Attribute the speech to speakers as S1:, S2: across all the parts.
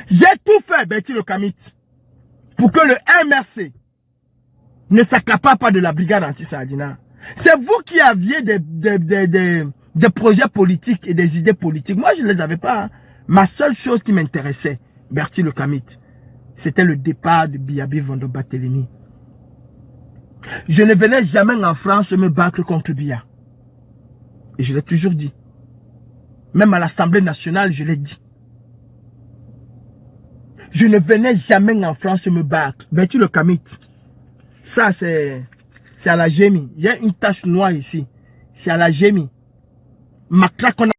S1: J'ai tout fait, Bertie le Kamit, pour que le MRC ne s'accapare pas de la brigade anti-Sardina. C'est vous qui aviez des projets politiques et des idées politiques. Moi, je ne les avais pas. Hein. Ma seule chose qui m'intéressait, Bertie le Kamit, c'était le départ de Biabi Vondo Barthélémy. Je ne venais jamais en France me battre contre Biya. Et je l'ai toujours dit. Même à l'Assemblée nationale, je l'ai dit. Je ne venais jamais en France me battre. Bertie le Kamit, ça c'est à la gémie. Il y a une tache noire ici. C'est à la gémie. Ma claque qu'on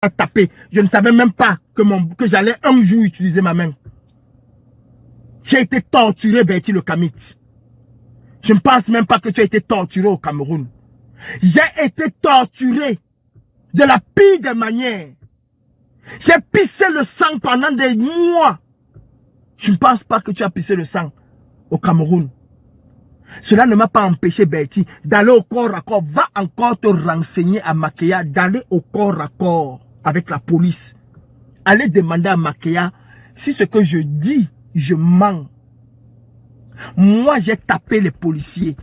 S1: a tapé. Je ne savais même pas que j'allais un jour utiliser ma main. J'ai été torturé, Bertie le Kamit. Je ne pense même pas que tu as été torturé au Cameroun. J'ai été torturé de la pire des manières. J'ai pissé le sang pendant des mois. Je ne pense pas que tu as pissé le sang au Cameroun. Cela ne m'a pas empêché, Bertie, d'aller au corps à corps. Va encore te renseigner à Makéa, d'aller au corps à corps avec la police. Allez demander à Makéa si ce que je dis, je mens. Moi, j'ai tapé les policiers.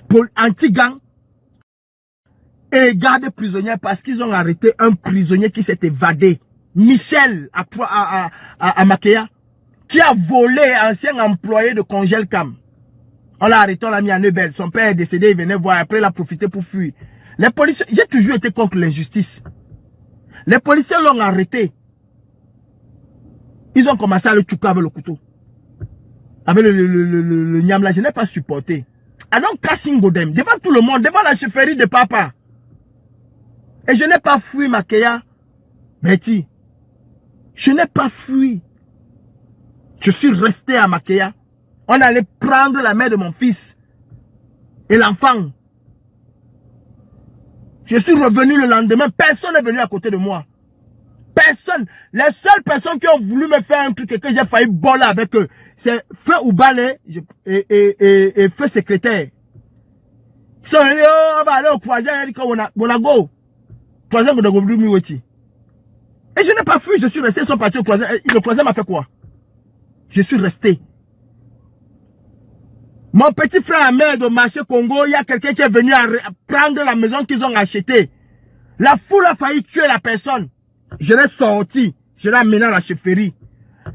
S1: Pour anti-gang et garde prisonnier parce qu'ils ont arrêté un prisonnier qui s'est évadé. Michel à Makéa, qui a volé ancien employé de Congelcam. On l'a arrêté, on l'a mis à Neubel. Son père est décédé, il venait voir. Après, il a profité pour fuir. Les policiers, j'ai toujours été contre l'injustice. Les policiers l'ont arrêté. Ils ont commencé à le tuer avec le couteau. Avec le niam là, je n'ai pas supporté. I don't cashing Godem. Devant tout le monde, devant la chefferie de papa. Et je n'ai pas fui Makéa. Bertie. Je n'ai pas fui. Je suis resté à Makéa. On allait prendre la mère de mon fils. Et l'enfant. Je suis revenu le lendemain. Personne n'est venu à côté de moi. Personne. Les seules personnes qui ont voulu me faire un truc et que j'ai failli voler avec eux, c'est Feu Oubale et Feu Secrétaire. So, on va aller au croisement, il dit qu'on a go. Croisement, on a go. Et je n'ai pas fui, je suis resté, ils sont partis au croisement. Le croisement m'a fait quoi? Je suis resté. Mon petit frère à mère de marché Congo, il y a quelqu'un qui est venu à prendre la maison qu'ils ont achetée. La foule a failli tuer la personne. Je l'ai sorti, je l'ai amené à la chefferie.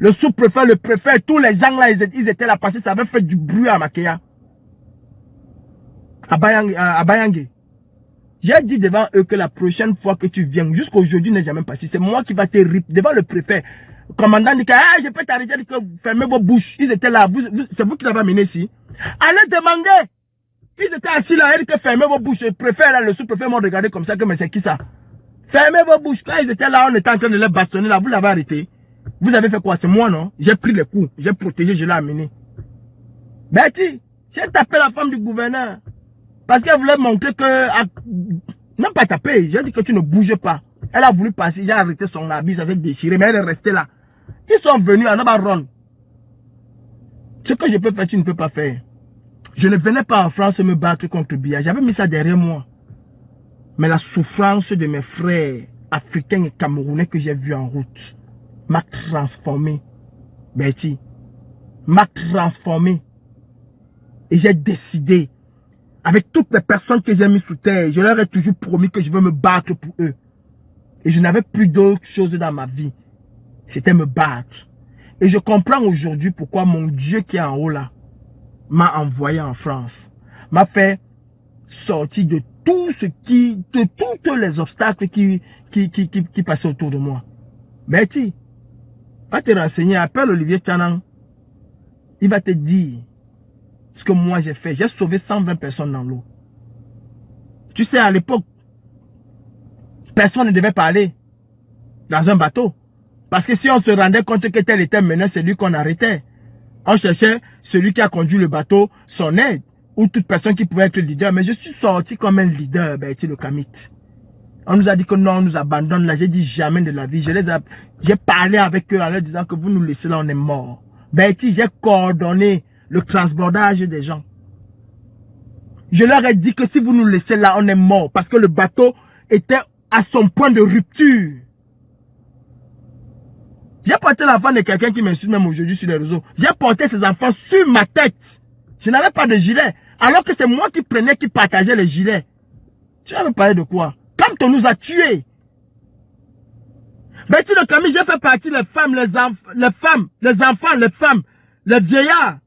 S1: Le sous-préfet, le préfet, tous les gens là, ils étaient là parce que ça avait fait du bruit à Makéa. À Bayangé. J'ai dit devant eux que la prochaine fois que tu viens, jusqu'aujourd'hui n'est jamais passé, c'est moi qui va te rip devant le préfet. Le commandant dit que je peux t'arrêter, dit que fermez vos bouches. Ils étaient là, c'est vous qui l'avez amené ici. Allez demander. Ils étaient assis là, ils dit que fermez vos bouches. Le préfet là, le sous-préfet m'ont regardé comme ça, que mais c'est qui ça? Fermez vos bouches. Quand ils étaient là, on était en train de les bastonner là, vous l'avez arrêté. Vous avez fait quoi? C'est moi, non? J'ai pris les coups, j'ai protégé, je l'ai amené. Bertie, j'ai tapé la femme du gouverneur. Parce qu'elle voulait montrer que... Non pas tapé, j'ai dit que tu ne bouges pas. Elle a voulu passer, j'ai arrêté son habit, j'avais déchiré, mais elle est restée là. Ils sont venus à Nabaron. Ce que je peux faire, tu ne peux pas faire. Je ne venais pas en France me battre contre Biya. J'avais mis ça derrière moi. Mais la souffrance de mes frères africains et camerounais que j'ai vus en route m'a transformé. Bertie, m'a transformé. Et j'ai décidé, avec toutes les personnes que j'ai mis sous terre, je leur ai toujours promis que je veux me battre pour eux. Et je n'avais plus d'autre chose dans ma vie. C'était me battre. Et je comprends aujourd'hui pourquoi mon Dieu qui est en haut là m'a envoyé en France. M'a fait sortir de tout ce qui, de tous les obstacles qui passaient autour de moi. Bertie, va te renseigner, appelle Olivier Tchanan. Il va te dire ce que moi j'ai fait. J'ai sauvé 120 personnes dans l'eau. Tu sais, à l'époque, personne ne devait parler dans un bateau. Parce que si on se rendait compte que tel était mené, c'est lui qu'on arrêtait. On cherchait celui qui a conduit le bateau, son aide, ou toute personne qui pouvait être leader. Mais je suis sorti comme un leader, Bertie le Kamit. On nous a dit que non, on nous abandonne là. J'ai dit jamais de la vie. J'ai parlé avec eux en leur disant que vous nous laissez là, on est mort. Bertie, j'ai coordonné le transbordage des gens. Je leur ai dit que si vous nous laissez là, on est mort. Parce que le bateau était à son point de rupture. J'ai porté l'enfant de quelqu'un qui m'insulte même aujourd'hui sur les réseaux. J'ai porté ses enfants sur ma tête. Je n'avais pas de gilet. Alors que c'est moi qui prenais, qui partageais les gilets. Tu vas me parler de quoi? Quand on nous a tués. Betty Le Camus, j'ai fait partie des femmes, les enfants, les femmes, les vieillards.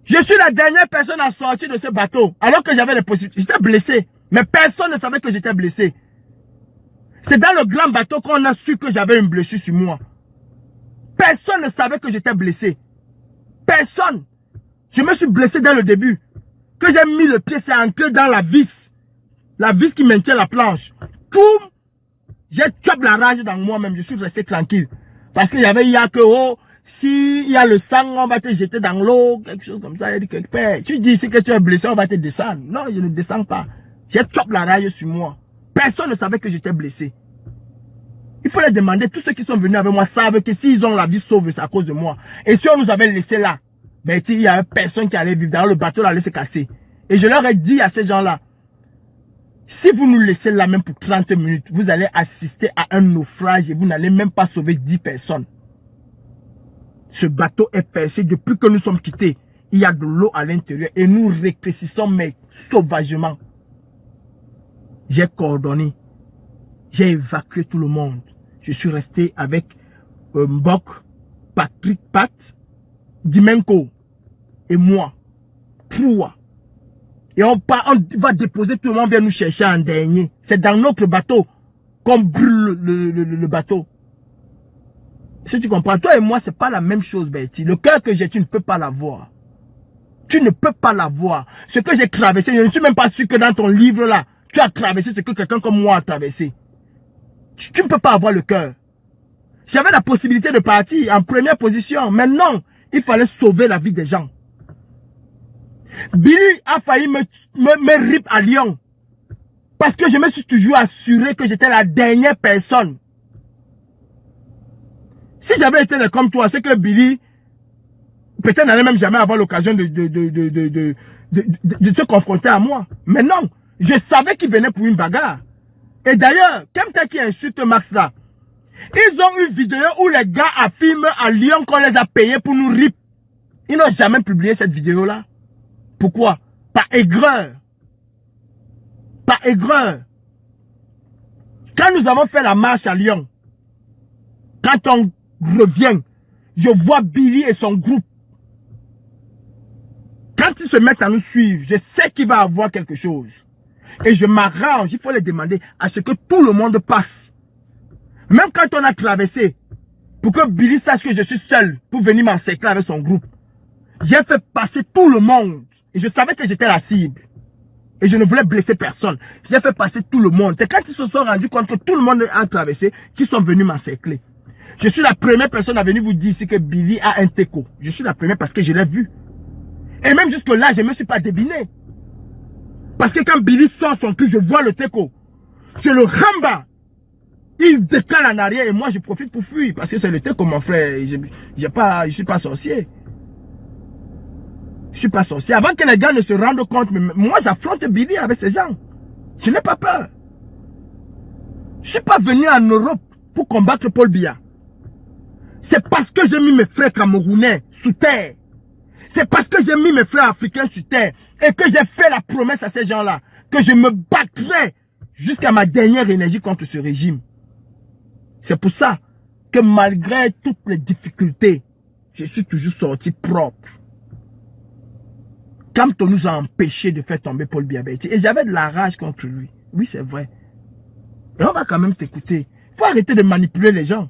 S1: Je suis la dernière personne à sortir de ce bateau. Alors que j'avais des possibilités. J'étais blessé. Mais personne ne savait que j'étais blessé. C'est dans le grand bateau qu'on a su que j'avais une blessure sur moi. Personne ne savait que j'étais blessé. Personne. Je me suis blessé dès le début. Que j'ai mis le pied, c'est ancré dans la vis. La vis qui maintient la planche. Poum! J'ai chopé la rage dans moi-même. Je suis resté tranquille. Parce qu'il y avait, oh, s'il y a le sang, on va te jeter dans l'eau, quelque chose comme ça. Il y a quelque part. Tu dis ici que tu es blessé, on va te descendre. Non, je ne descends pas. J'ai chopé la rage sur moi. Personne ne savait que j'étais blessé. Il faut les demander. Tous ceux qui sont venus avec moi savent que s'ils ont la vie sauve, c'est à cause de moi. Et si on nous avait laissé là, ben, il y avait personne qui allait vivre. Dans le bateau allait se casser. Et je leur ai dit à ces gens-là, si vous nous laissez là même pour 30 minutes, vous allez assister à un naufrage et vous n'allez même pas sauver 10 personnes. Ce bateau est percé depuis que nous sommes quittés. Il y a de l'eau à l'intérieur et nous rétrécissons mais sauvagement. J'ai coordonné. J'ai évacué tout le monde. Je suis resté avec Mbok, Patrick Pat, Dimenko et moi. Trois. Et on va déposer tout le monde, vient nous chercher en dernier. C'est dans notre bateau qu'on brûle le bateau. Si tu comprends, toi et moi, c'est pas la même chose, Betty. Le cœur que j'ai, tu ne peux pas l'avoir. Tu ne peux pas l'avoir. Ce que j'ai traversé, je ne suis même pas sûr que dans ton livre là, tu as traversé ce que quelqu'un comme moi a traversé. Tu ne peux pas avoir le cœur. J'avais la possibilité de partir en première position. Mais non, il fallait sauver la vie des gens. Billy a failli me rip à Lyon. Parce que je me suis toujours assuré que j'étais la dernière personne. Si j'avais été comme toi, c'est que Billy, peut-être n'allait même jamais avoir l'occasion de se confronter à moi. Mais non, je savais qu'il venait pour une bagarre. Et d'ailleurs, comme ça qui insulte Max là, ils ont une vidéo où les gars affirment à Lyon qu'on les a payés pour nous rip. Ils n'ont jamais publié cette vidéo là. Pourquoi? Par aigreur. Par aigreur. Quand nous avons fait la marche à Lyon, quand on revient, je vois Billy et son groupe. Quand ils se mettent à nous suivre, je sais qu'il va avoir quelque chose. Et je m'arrange, il faut les demander à ce que tout le monde passe. Même quand on a traversé, pour que Billy sache que je suis seul pour venir m'encercler avec son groupe, j'ai fait passer tout le monde. Et je savais que j'étais la cible. Et je ne voulais blesser personne. J'ai fait passer tout le monde. C'est quand ils se sont rendus compte que tout le monde a traversé qu'ils sont venus m'encercler. Je suis la première personne à venir vous dire ici que Billy a un teco. Je suis la première parce que je l'ai vu. Et même jusque là, je ne me suis pas débiné. Parce que quand Billy sort son cul, je vois le teco. Je le ramba. Il décale en arrière et moi je profite pour fuir. Parce que c'est le teco, mon frère. Je ne suis pas sorcier. Je suis pas sorcier. Avant que les gars ne se rendent compte, mais moi j'affronte Billy avec ces gens. Je n'ai pas peur. Je ne suis pas venu en Europe pour combattre Paul Biya. C'est parce que j'ai mis mes frères camerounais sous terre. C'est parce que j'ai mis mes frères africains sous terre. Et que j'ai fait la promesse à ces gens-là. Que je me battrai jusqu'à ma dernière énergie contre ce régime. C'est pour ça que malgré toutes les difficultés, je suis toujours sorti propre. Quand on nous a empêché de faire tomber Paul Biya, et j'avais de la rage contre lui. Oui, c'est vrai. Et on va quand même t'écouter. Il faut arrêter de manipuler les gens.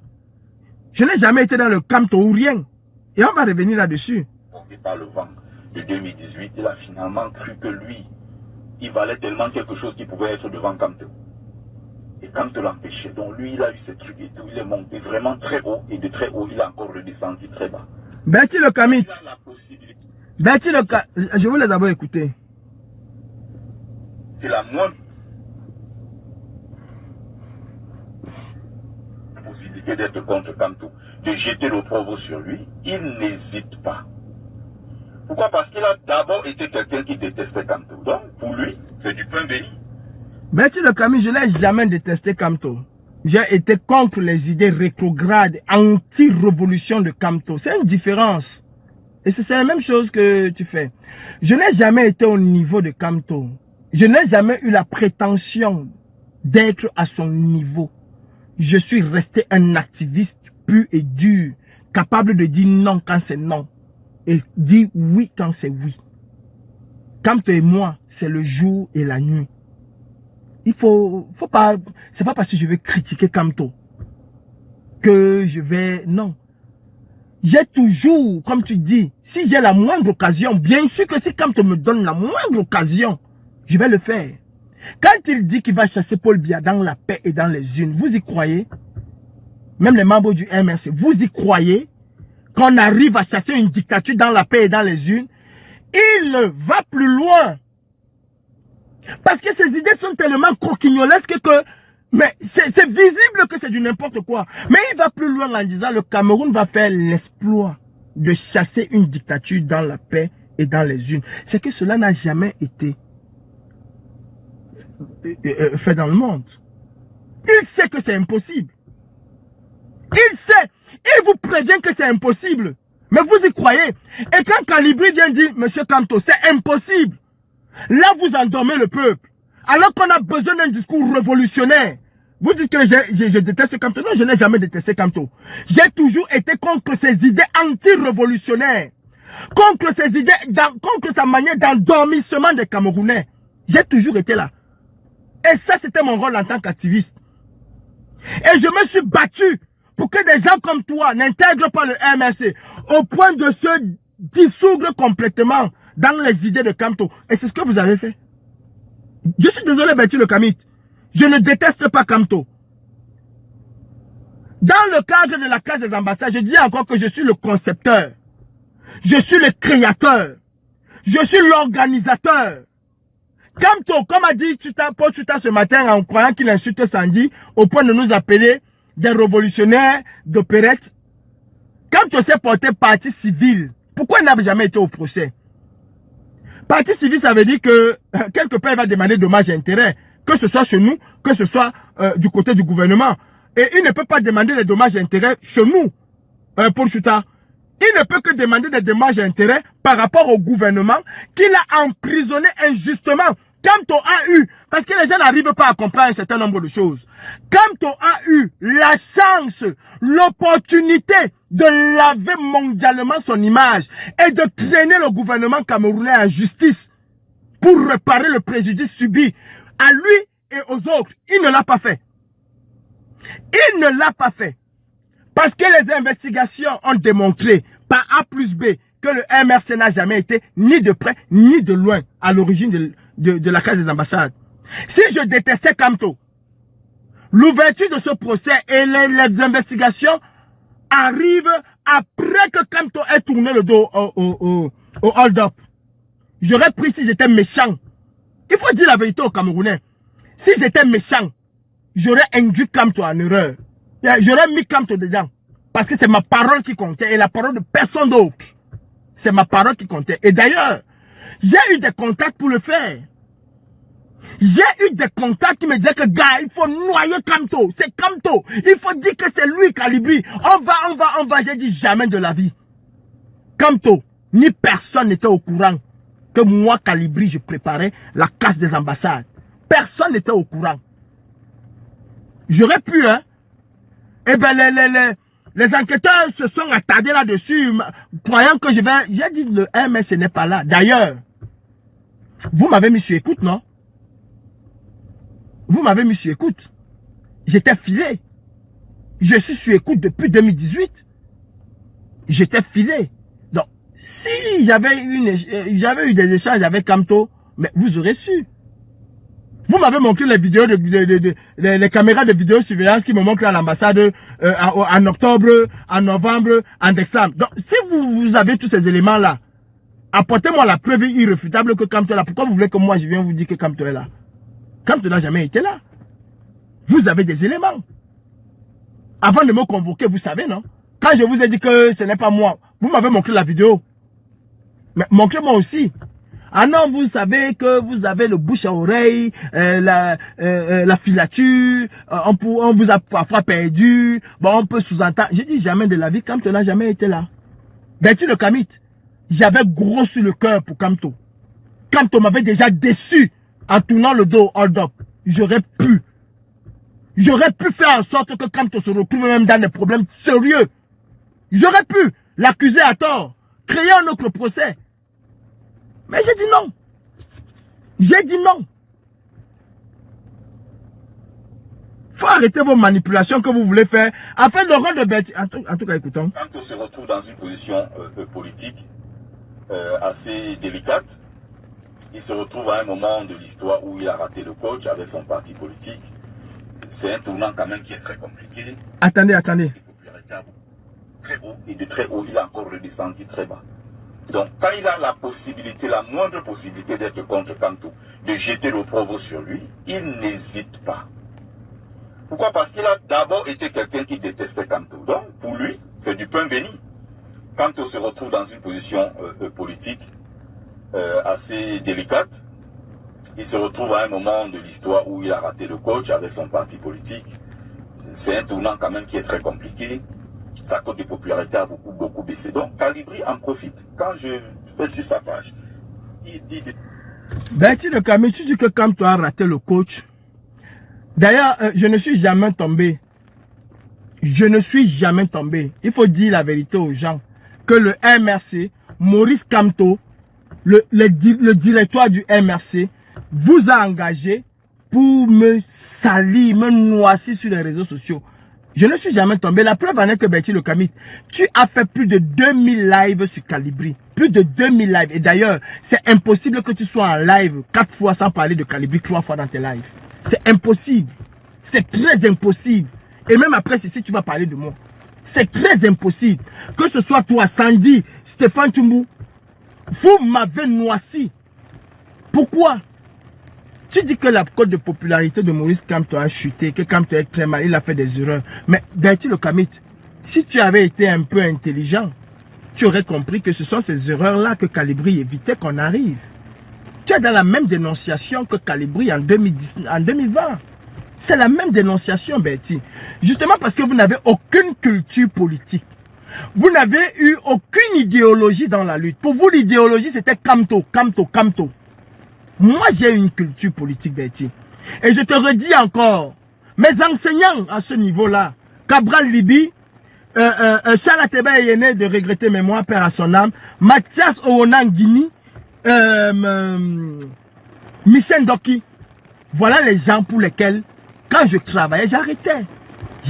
S1: Je n'ai jamais été dans le Camto ou rien. Et on va revenir là-dessus.
S2: Par le vent de 2018, il a finalement cru que lui, il valait tellement quelque chose qu'il pouvait être devant Camto. Et Camto l'empêchait. Donc lui, il a eu ce truc et tout. Il est monté vraiment très haut. Et de très haut, il a encore redescendu très bas.
S1: Betty Le Camus. Betty Le Camus. Je vous les d'abord écouter.
S2: C'est la moindre possibilité d'être contre Camto, de jeter l'opprobre sur lui. Il n'hésite pas. Pourquoi? Parce qu'il a d'abord été quelqu'un qui détestait Camto. Donc, pour lui, c'est du pain béni.
S1: Betty Le Camus, je n'ai jamais détesté Camto. j'ai été contre les idées rétrogrades, anti-révolution de Kamto. C'est une différence. Et c'est la même chose que tu fais. Je n'ai jamais été au niveau de Kamto. Je n'ai jamais eu la prétention d'être à son niveau. Je suis resté un activiste pur et dur, capable de dire non quand c'est non et dire oui quand c'est oui. Kamto et moi, c'est le jour et la nuit. Il faut pas, c'est pas parce que je vais critiquer Kamto que je vais, non. J'ai toujours, comme tu dis, si j'ai la moindre occasion, bien sûr que si Kamto me donne la moindre occasion, je vais le faire. Quand il dit qu'il va chasser Paul Biya dans la paix et dans les unes, vous y croyez? Même les membres du MRC, vous y croyez qu'on arrive à chasser une dictature dans la paix et dans les unes? Il va plus loin. Parce que ces idées sont tellement croquignolesques que mais c'est visible que c'est du n'importe quoi. Mais il va plus loin en disant le Cameroun va faire l'exploit de chasser une dictature dans la paix et dans les unes. C'est que cela n'a jamais été fait dans le monde. Il sait que c'est impossible. Il sait. Il vous prévient que c'est impossible. Mais vous y croyez. Et quand Calibri vient dire, Monsieur Kamto, c'est impossible. Là, vous endormez le peuple. Alors qu'on a besoin d'un discours révolutionnaire. Vous dites que je déteste Kamto. Non, je n'ai jamais détesté Kamto. J'ai toujours été contre ces idées anti-révolutionnaires. Contre ces idées, contre sa manière d'endormissement des Camerounais. J'ai toujours été là. Et ça, c'était mon rôle en tant qu'activiste. Et je me suis battu pour que des gens comme toi n'intègrent pas le MRC au point de se dissoudre complètement dans les idées de Kamto. Et c'est ce que vous avez fait. Je suis désolé, Bertie le Kamit. Je ne déteste pas Kamto. Dans le cadre de la case des ambassades, je dis encore que je suis le concepteur. Je suis le créateur. Je suis l'organisateur. Kamto, comme a dit Paul Tuta ce matin en croyant qu'il insulte Sandy au point de nous appeler des révolutionnaires d'opérette, Kamto s'est porté partie civile. Pourquoi il n'a jamais été au procès? Partie civile, ça veut dire que quelque part il va demander dommages et intérêts, que ce soit chez nous, que ce soit du côté du gouvernement. Et il ne peut pas demander des dommages et intérêts chez nous, Paul Tuta. Il ne peut que demander des dommages et intérêts par rapport au gouvernement qu'il a emprisonné injustement. Kamto a eu, parce que les gens n'arrivent pas à comprendre un certain nombre de choses. Kamto a eu la chance, l'opportunité de laver mondialement son image et de traîner le gouvernement camerounais en justice pour réparer le préjudice subi à lui et aux autres. Il ne l'a pas fait. Il ne l'a pas fait. Parce que les investigations ont démontré par A plus B que le MRC n'a jamais été ni de près ni de loin à l'origine de la case des ambassades. Si je détestais Kamto, l'ouverture de ce procès et les investigations arrivent après que Kamto ait tourné le dos au hold-up. J'aurais pris si j'étais méchant. Il faut dire la vérité aux Camerounais. Si j'étais méchant, j'aurais induit Kamto en erreur. J'aurais mis Kamto dedans. Parce que c'est ma parole qui comptait et la parole de personne d'autre. C'est ma parole qui comptait. Et d'ailleurs, j'ai eu des contacts pour le faire. J'ai eu des contacts qui me disaient que gars, il faut noyer Kamto. C'est Kamto. Il faut dire que c'est lui Calibri. On va. J'ai dit jamais de la vie. Kamto, ni personne n'était au courant que moi, Calibri, je préparais la casse des ambassades. Personne n'était au courant. J'aurais pu, hein. Eh ben, les enquêteurs se sont attardés là-dessus, croyant que je vais... J'ai dit, le MS n'est pas là. D'ailleurs, vous m'avez mis sur écoute, non? Vous m'avez mis sur écoute. J'étais filé. Je suis sur écoute depuis 2018. J'étais filé. Donc, si j'avais eu des échanges avec Kamto, mais vous aurez su. Vous m'avez montré les vidéos, les caméras de vidéosurveillance qui me montrent à l'ambassade en octobre, en novembre, en décembre. Donc, si vous avez tous ces éléments-là, apportez-moi la preuve irréfutable que Kamto est là. Pourquoi vous voulez que moi je vienne vous dire que Kamto est là? Kamto n'a jamais été là. Vous avez des éléments. Avant de me convoquer, vous savez, non? Quand je vous ai dit que ce n'est pas moi, vous m'avez montré la vidéo. Mais montrez-moi aussi. Ah non, vous savez que vous avez le bouche à oreille, la filature, on vous a parfois perdu, bon, on peut sous-entendre. Je dis jamais de la vie, Kamto n'a jamais été là. Bertie le Kamit, j'avais gros sur le cœur pour Kamto. Kamto m'avait déjà déçu en tournant le dos au hold-up. J'aurais pu faire en sorte que Kamto se retrouve même dans des problèmes sérieux. J'aurais pu l'accuser à tort, créer un autre procès. Mais j'ai dit non. J'ai dit non. Faut arrêter vos manipulations que vous voulez faire afin de rendre Bertie. En tout cas, écoutons.
S2: Quand on se retrouve dans une position politique assez délicate, il se retrouve à un moment de l'histoire où il a raté le coach avec son parti politique. C'est un tournant quand même qui est très compliqué.
S1: Attendez.
S2: Très haut, et de très haut, il a encore redescendu très bas. Donc, quand il a la possibilité, la moindre possibilité d'être contre Kamto, de jeter l'opprobre sur lui, il n'hésite pas. Pourquoi? Parce qu'il a d'abord été quelqu'un qui détestait Kamto. Donc, pour lui, c'est du pain béni. Kamto se retrouve dans une position politique assez délicate. Il se retrouve à un moment de l'histoire où il a raté le coach avec son parti politique. C'est un tournant quand même qui est très compliqué. Sa cote de popularité a beaucoup baissé. Donc, Calibri en profite. Quand je fais sur sa page, il dit...
S1: Bertie le Kamit, tu dis que Kamto a raté le coach. D'ailleurs, je ne suis jamais tombé. Je ne suis jamais tombé. Il faut dire la vérité aux gens. Que le MRC, Maurice Kamto, le directoire du MRC, vous a engagé pour me salir, me noircir sur les réseaux sociaux. Je ne suis jamais tombé. La preuve en est que Bertie le Kamit, tu as fait plus de 2000 lives sur Calibri. Plus de 2000 lives. Et d'ailleurs, c'est impossible que tu sois en live 4 fois sans parler de Calibri 3 fois dans tes lives. C'est impossible. C'est très impossible. Et même après ceci, tu vas parler de moi. C'est très impossible. Que ce soit toi, Sandy, Stéphane Tumbou, vous m'avez noirci. Pourquoi? Tu dis que la cote de popularité de Maurice Kamto a chuté, que Kamto est très mal, il a fait des erreurs. Mais Bertie le Kamit, si tu avais été un peu intelligent, tu aurais compris que ce sont ces erreurs-là que Calibri évitait qu'on arrive. Tu es dans la même dénonciation que Calibri en 2020. C'est la même dénonciation, Bertie. Justement parce que vous n'avez aucune culture politique. Vous n'avez eu aucune idéologie dans la lutte. Pour vous, l'idéologie, c'était Kamto. Moi, j'ai une culture politique, Bertie. Et je te redis encore, mes enseignants à ce niveau-là, Cabral Libi, Charles Ateba Yene de regretter mémoire, père à son âme, Mathias Owonan Guini, Michel Doki, voilà les gens pour lesquels, quand je travaillais, j'arrêtais.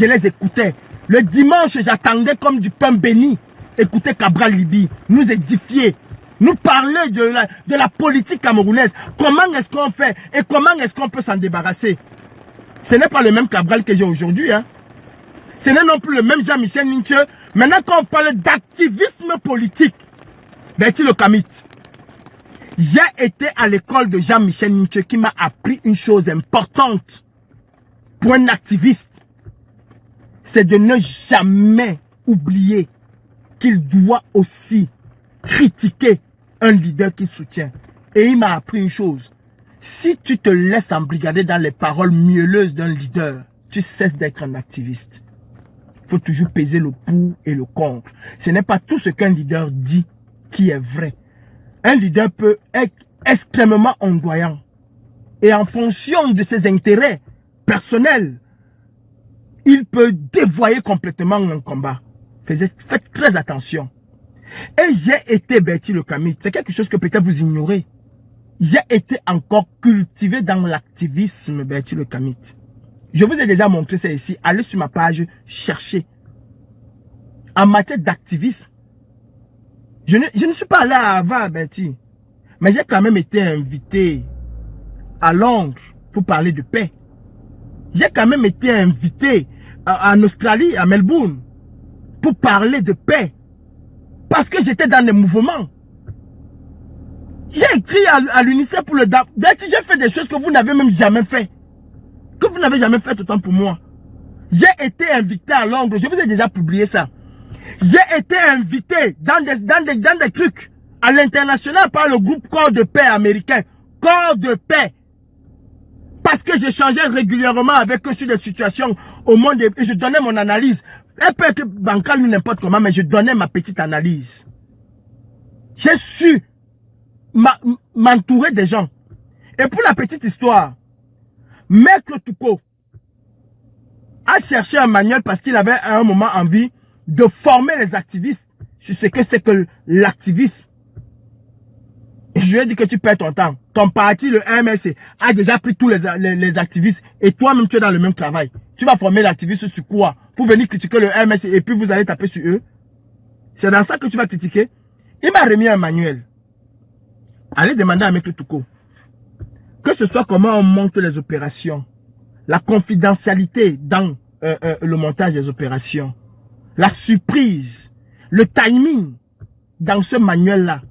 S1: Je les écoutais. Le dimanche, j'attendais comme du pain béni. Écouter Cabral Libi, nous édifier, nous parler de la politique camerounaise. Comment est-ce qu'on fait et comment est-ce qu'on peut s'en débarrasser? Ce n'est pas le même Cabral que j'ai aujourd'hui. Hein. Ce n'est non plus le même Jean-Michel Ninche. Maintenant, quand on parle d'activisme politique, Bertie le Kamit, j'ai été à l'école de Jean-Michel Ninche qui m'a appris une chose importante pour un activiste. C'est de ne jamais oublier qu'il doit aussi critiquer un leader qu'il soutient. Et il m'a appris une chose. Si tu te laisses embrigader dans les paroles mielleuses d'un leader, tu cesses d'être un activiste. Il faut toujours peser le pour et le contre. Ce n'est pas tout ce qu'un leader dit qui est vrai. Un leader peut être extrêmement ondoyant. Et en fonction de ses intérêts personnels, il peut dévoyer complètement un combat. Faites très attention. Et j'ai été Bertie le Kamit. C'est quelque chose que peut-être vous ignorez. J'ai été encore cultivé dans l'activisme Bertie le Kamit. Je vous ai déjà montré ça ici. Allez sur ma page, cherchez. En matière d'activisme, je ne suis pas là avant Bertie. Mais j'ai quand même été invité à Londres pour parler de paix. J'ai quand même été invité en Australie, à Melbourne, pour parler de paix. Parce que j'étais dans les mouvements. J'ai écrit à l'UNICEF pour le DAP. J'ai fait des choses que vous n'avez même jamais fait. Que vous n'avez jamais fait autant pour moi. J'ai été invité à Londres. Je vous ai déjà publié ça. J'ai été invité dans des trucs à l'international par le groupe Corps de paix américain. Corps de paix. Parce que j'échangeais régulièrement avec eux sur des situations au monde et je donnais mon analyse. Elle peut être bancale ou n'importe comment, mais je donnais ma petite analyse. J'ai su m'entourer des gens. Et pour la petite histoire, Maître Touko a cherché un manuel parce qu'il avait à un moment envie de former les activistes sur ce que c'est que l'activisme. Et je lui ai dit que tu perds ton temps. Ton parti, le MSC, a déjà pris tous les activistes et toi-même tu es dans le même travail. Tu vas former l'activiste sur quoi? Pour venir critiquer le MSC et puis vous allez taper sur eux. C'est dans ça que tu vas critiquer. Il m'a remis un manuel. Allez demander à Maître Touko. Que ce soit comment on monte les opérations, la confidentialité dans le montage des opérations, la surprise, le timing dans ce manuel-là,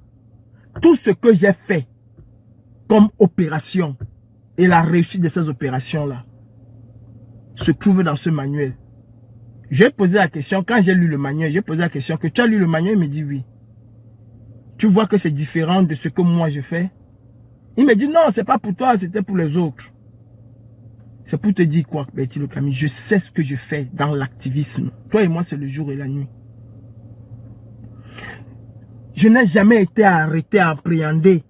S1: tout ce que j'ai fait comme opération et la réussite de ces opérations-là se trouve dans ce manuel. J'ai posé la question, quand j'ai lu le manuel, j'ai posé la question que tu as lu le manuel, il me dit oui. Tu vois que c'est différent de ce que moi je fais? Il me dit non, c'est pas pour toi, c'était pour les autres. C'est pour te dire quoi, Betty Le Camille, je sais ce que je fais dans l'activisme. Toi et moi, c'est le jour et la nuit. Je n'ai jamais été arrêté, appréhendé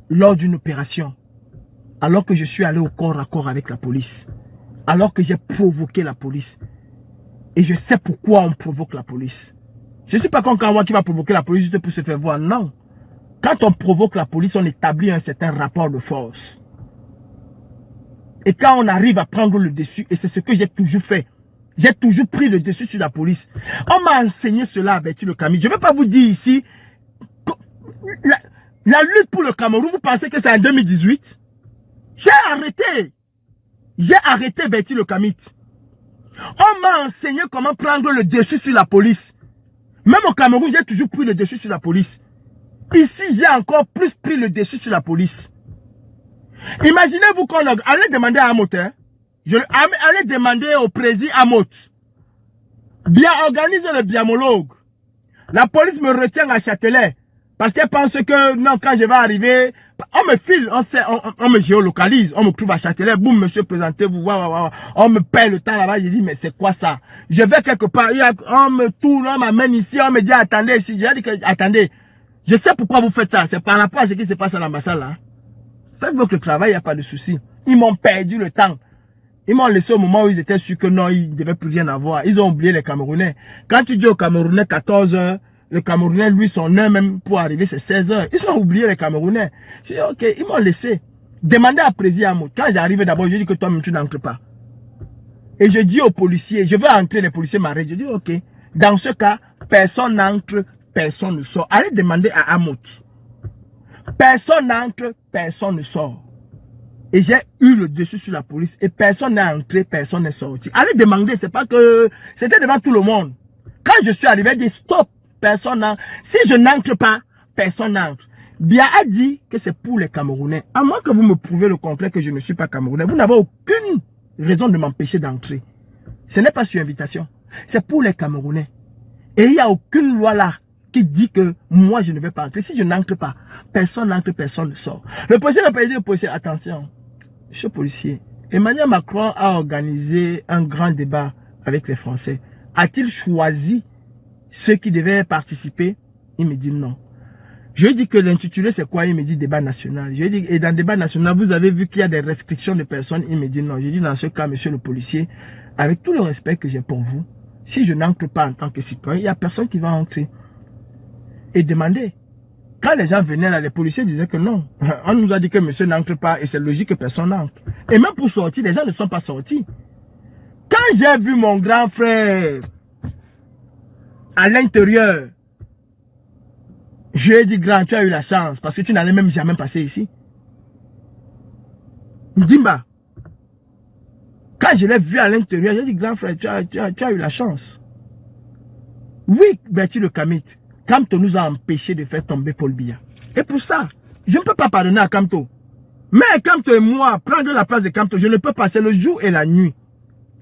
S1: lors d'une opération, alors que je suis allé au corps à corps avec la police, alors que j'ai provoqué la police. Et je sais pourquoi on provoque la police. Je ne suis pas comme moi qui va provoquer la police juste pour se faire voir, non. Quand on provoque la police, on établit un certain rapport de force. Et quand on arrive à prendre le dessus, et c'est ce que j'ai toujours fait, j'ai toujours pris le dessus sur la police. On m'a enseigné cela avec le Camille. Je ne vais pas vous dire ici, la lutte pour le Cameroun, vous pensez que c'est en 2018? J'ai arrêté Betty Le Camille. On m'a enseigné comment prendre le dessus sur la police. Même au Cameroun, j'ai toujours pris le dessus sur la police. Ici, j'ai encore plus pris le dessus sur la police. Imaginez-vous qu'on allait demander à Amot, hein? Allez demander au président Amot, bien organiser le biamologue. La police me retient à Châtelet parce qu'elle pense que non, quand je vais arriver, on me file, on me géolocalise, on me trouve à Châtelet, boum, monsieur, présentez-vous, on me paie le temps là-bas. Je dis, mais c'est quoi ça? Je vais quelque part, on me tourne, on m'amène ici, on me dit, attendez ici. J'ai dit, attendez, je sais pourquoi vous faites ça, c'est par rapport à ce qui se passe à l'ambassade là. Faites votre travail, il n'y a pas de souci. Ils m'ont perdu le temps. Ils m'ont laissé au moment où ils étaient sûrs que non, ils ne devaient plus rien avoir. Ils ont oublié les Camerounais. Quand tu dis aux Camerounais 14 h, les Camerounais, lui, son heure même pour arriver, c'est 16 h. Ils ont oublié les Camerounais. J'ai dit, ok, ils m'ont laissé. Demandez à Président Amot. Quand j'arrive d'abord, je dis que toi-même, tu n'entres pas. Et je dis aux policiers, je veux entrer, les policiers m'arrêtent. Je dis, ok, dans ce cas, personne n'entre, personne ne sort. Allez demander à Amot. Personne n'entre, personne ne sort. Et j'ai eu le dessus sur la police et personne n'est entré, personne n'est sorti. Allez demander, c'est pas que c'était devant tout le monde. Quand je suis arrivé, j'ai dit stop, personne n'entre. Si je n'entre pas, personne n'entre. Bien a dit que c'est pour les Camerounais. À moins que vous me prouvez le contraire que je ne suis pas Camerounais, vous n'avez aucune raison de m'empêcher d'entrer. Ce n'est pas sur invitation. C'est pour les Camerounais. Et il n'y a aucune loi là qui dit que moi je ne vais pas entrer. Si je n'entre pas, personne n'entre, personne ne sort. Le policier, attention, monsieur policier, Emmanuel Macron a organisé un grand débat avec les Français. A-t-il choisi ceux qui devaient participer? Il me dit non. Je lui ai dit que l'intitulé c'est quoi? Il me dit débat national. Je lui ai dit, et dans le débat national, vous avez vu qu'il y a des restrictions de personnes? Il me dit non. J'ai dit dans ce cas, monsieur le policier, avec tout le respect que j'ai pour vous, si je n'entre pas en tant que citoyen, il n'y a personne qui va entrer. Et demander. Quand les gens venaient là, les policiers disaient que non. On nous a dit que monsieur n'entre pas et c'est logique que personne n'entre. Et même pour sortir, les gens ne sont pas sortis. Quand j'ai vu mon grand frère à l'intérieur, je lui ai dit, grand, tu as eu la chance parce que tu n'allais même jamais passer ici. Dimba. Quand je l'ai vu à l'intérieur, j'ai dit, grand frère, tu as eu la chance. Oui, Betty Le Camille. Kamto nous a empêché de faire tomber Paul Biya. Et pour ça, je ne peux pas pardonner à Kamto. Mais Kamto et moi, prendre la place de Kamto, je ne peux pas, c'est le jour et la nuit.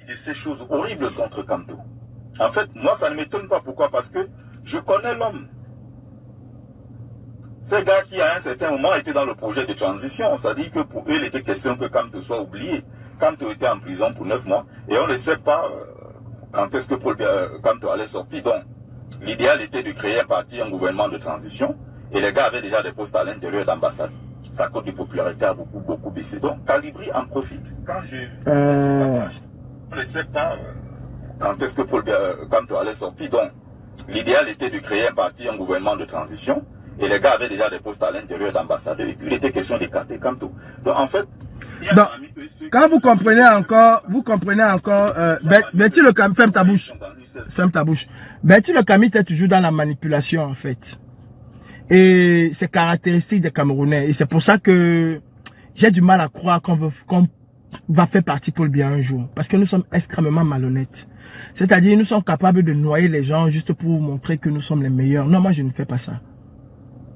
S2: Et ces choses horribles contre Kamto. En fait, moi, ça ne m'étonne pas. Pourquoi? Parce que je connais l'homme. Ces gars qui, à un certain moment, étaient dans le projet de transition, c'est-à-dire que pour eux, il était question que Kamto soit oublié. Kamto était en prison pour 9 mois, et on ne sait pas quand est-ce que Kamto allait sortir. Donc, l'idéal était de créer un parti, un gouvernement de transition, et les gars avaient déjà des postes à l'intérieur d'ambassade. Sa cote de popularité a beaucoup baissé. Donc, Calibri en profite. Quand on ne sait pas quand est-ce que Kamto allait sortir. Donc, l'idéal était de créer un parti, un gouvernement de transition, et les gars avaient déjà des postes à l'intérieur d'ambassade, et puis il était question d'écarter Kamto. Donc, en fait,
S1: quand vous comprenez encore, Betty le Camus, ferme ta bouche. Betty le Camus est toujours dans la manipulation, en fait. Et c'est caractéristique des Camerounais. Et c'est pour ça que j'ai du mal à croire qu'on va faire partie pour le bien un jour. Parce que nous sommes extrêmement malhonnêtes. C'est-à-dire, nous sommes capables de noyer les gens juste pour montrer que nous sommes les meilleurs. Non, moi, je ne fais pas ça.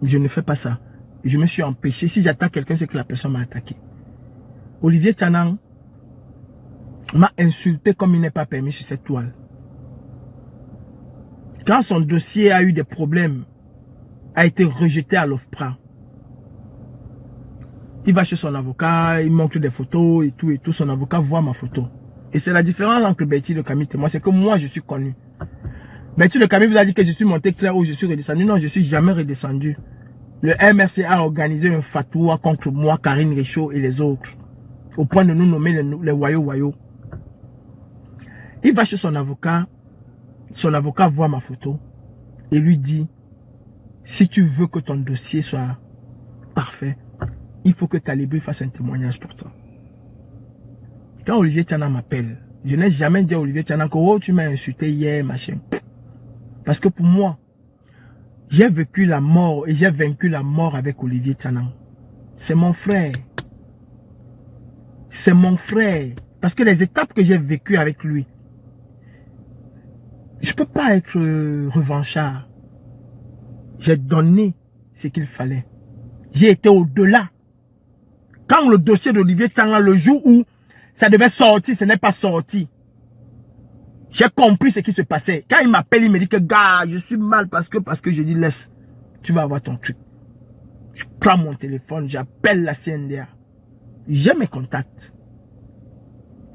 S1: Je ne fais pas ça. Je me suis empêché. Si j'attaque quelqu'un, c'est que la personne m'a attaqué. Olivier Tchanan m'a insulté comme il n'est pas permis sur cette toile. Quand son dossier a eu des problèmes, a été rejeté à l'OFPRA, il va chez son avocat, il montre des photos et tout, son avocat voit ma photo. Et c'est la différence entre Betty le Camus et moi, c'est que moi je suis connu. Betty le Camus vous a dit que je suis monté clair ou je suis redescendu. Non, je suis jamais redescendu. Le MRC a organisé un fatwa contre moi, Karine Richaud et les autres, au point de nous nommer les wayo. Il va chez son avocat voit ma photo et lui dit: si tu veux que ton dossier soit parfait, il faut que Calibri fasse un témoignage pour toi. Quand Olivier Tchanan m'appelle, je n'ai jamais dit à Olivier Tchanan que oh, tu m'as insulté hier, machin. Parce que pour moi, j'ai vécu la mort et j'ai vaincu la mort avec Olivier Tchanan. C'est mon frère. C'est mon frère. Parce que les étapes que j'ai vécues avec lui, je ne peux pas être revanchard. J'ai donné ce qu'il fallait. J'ai été au-delà. Quand le dossier d'Olivier Tchanan, le jour où ça devait sortir, ce n'est pas sorti. J'ai compris ce qui se passait. Quand il m'appelle, il me dit que gars, je suis mal parce que je dis laisse, tu vas avoir ton truc. Je prends mon téléphone, j'appelle la CNDA. J'ai mes contacts.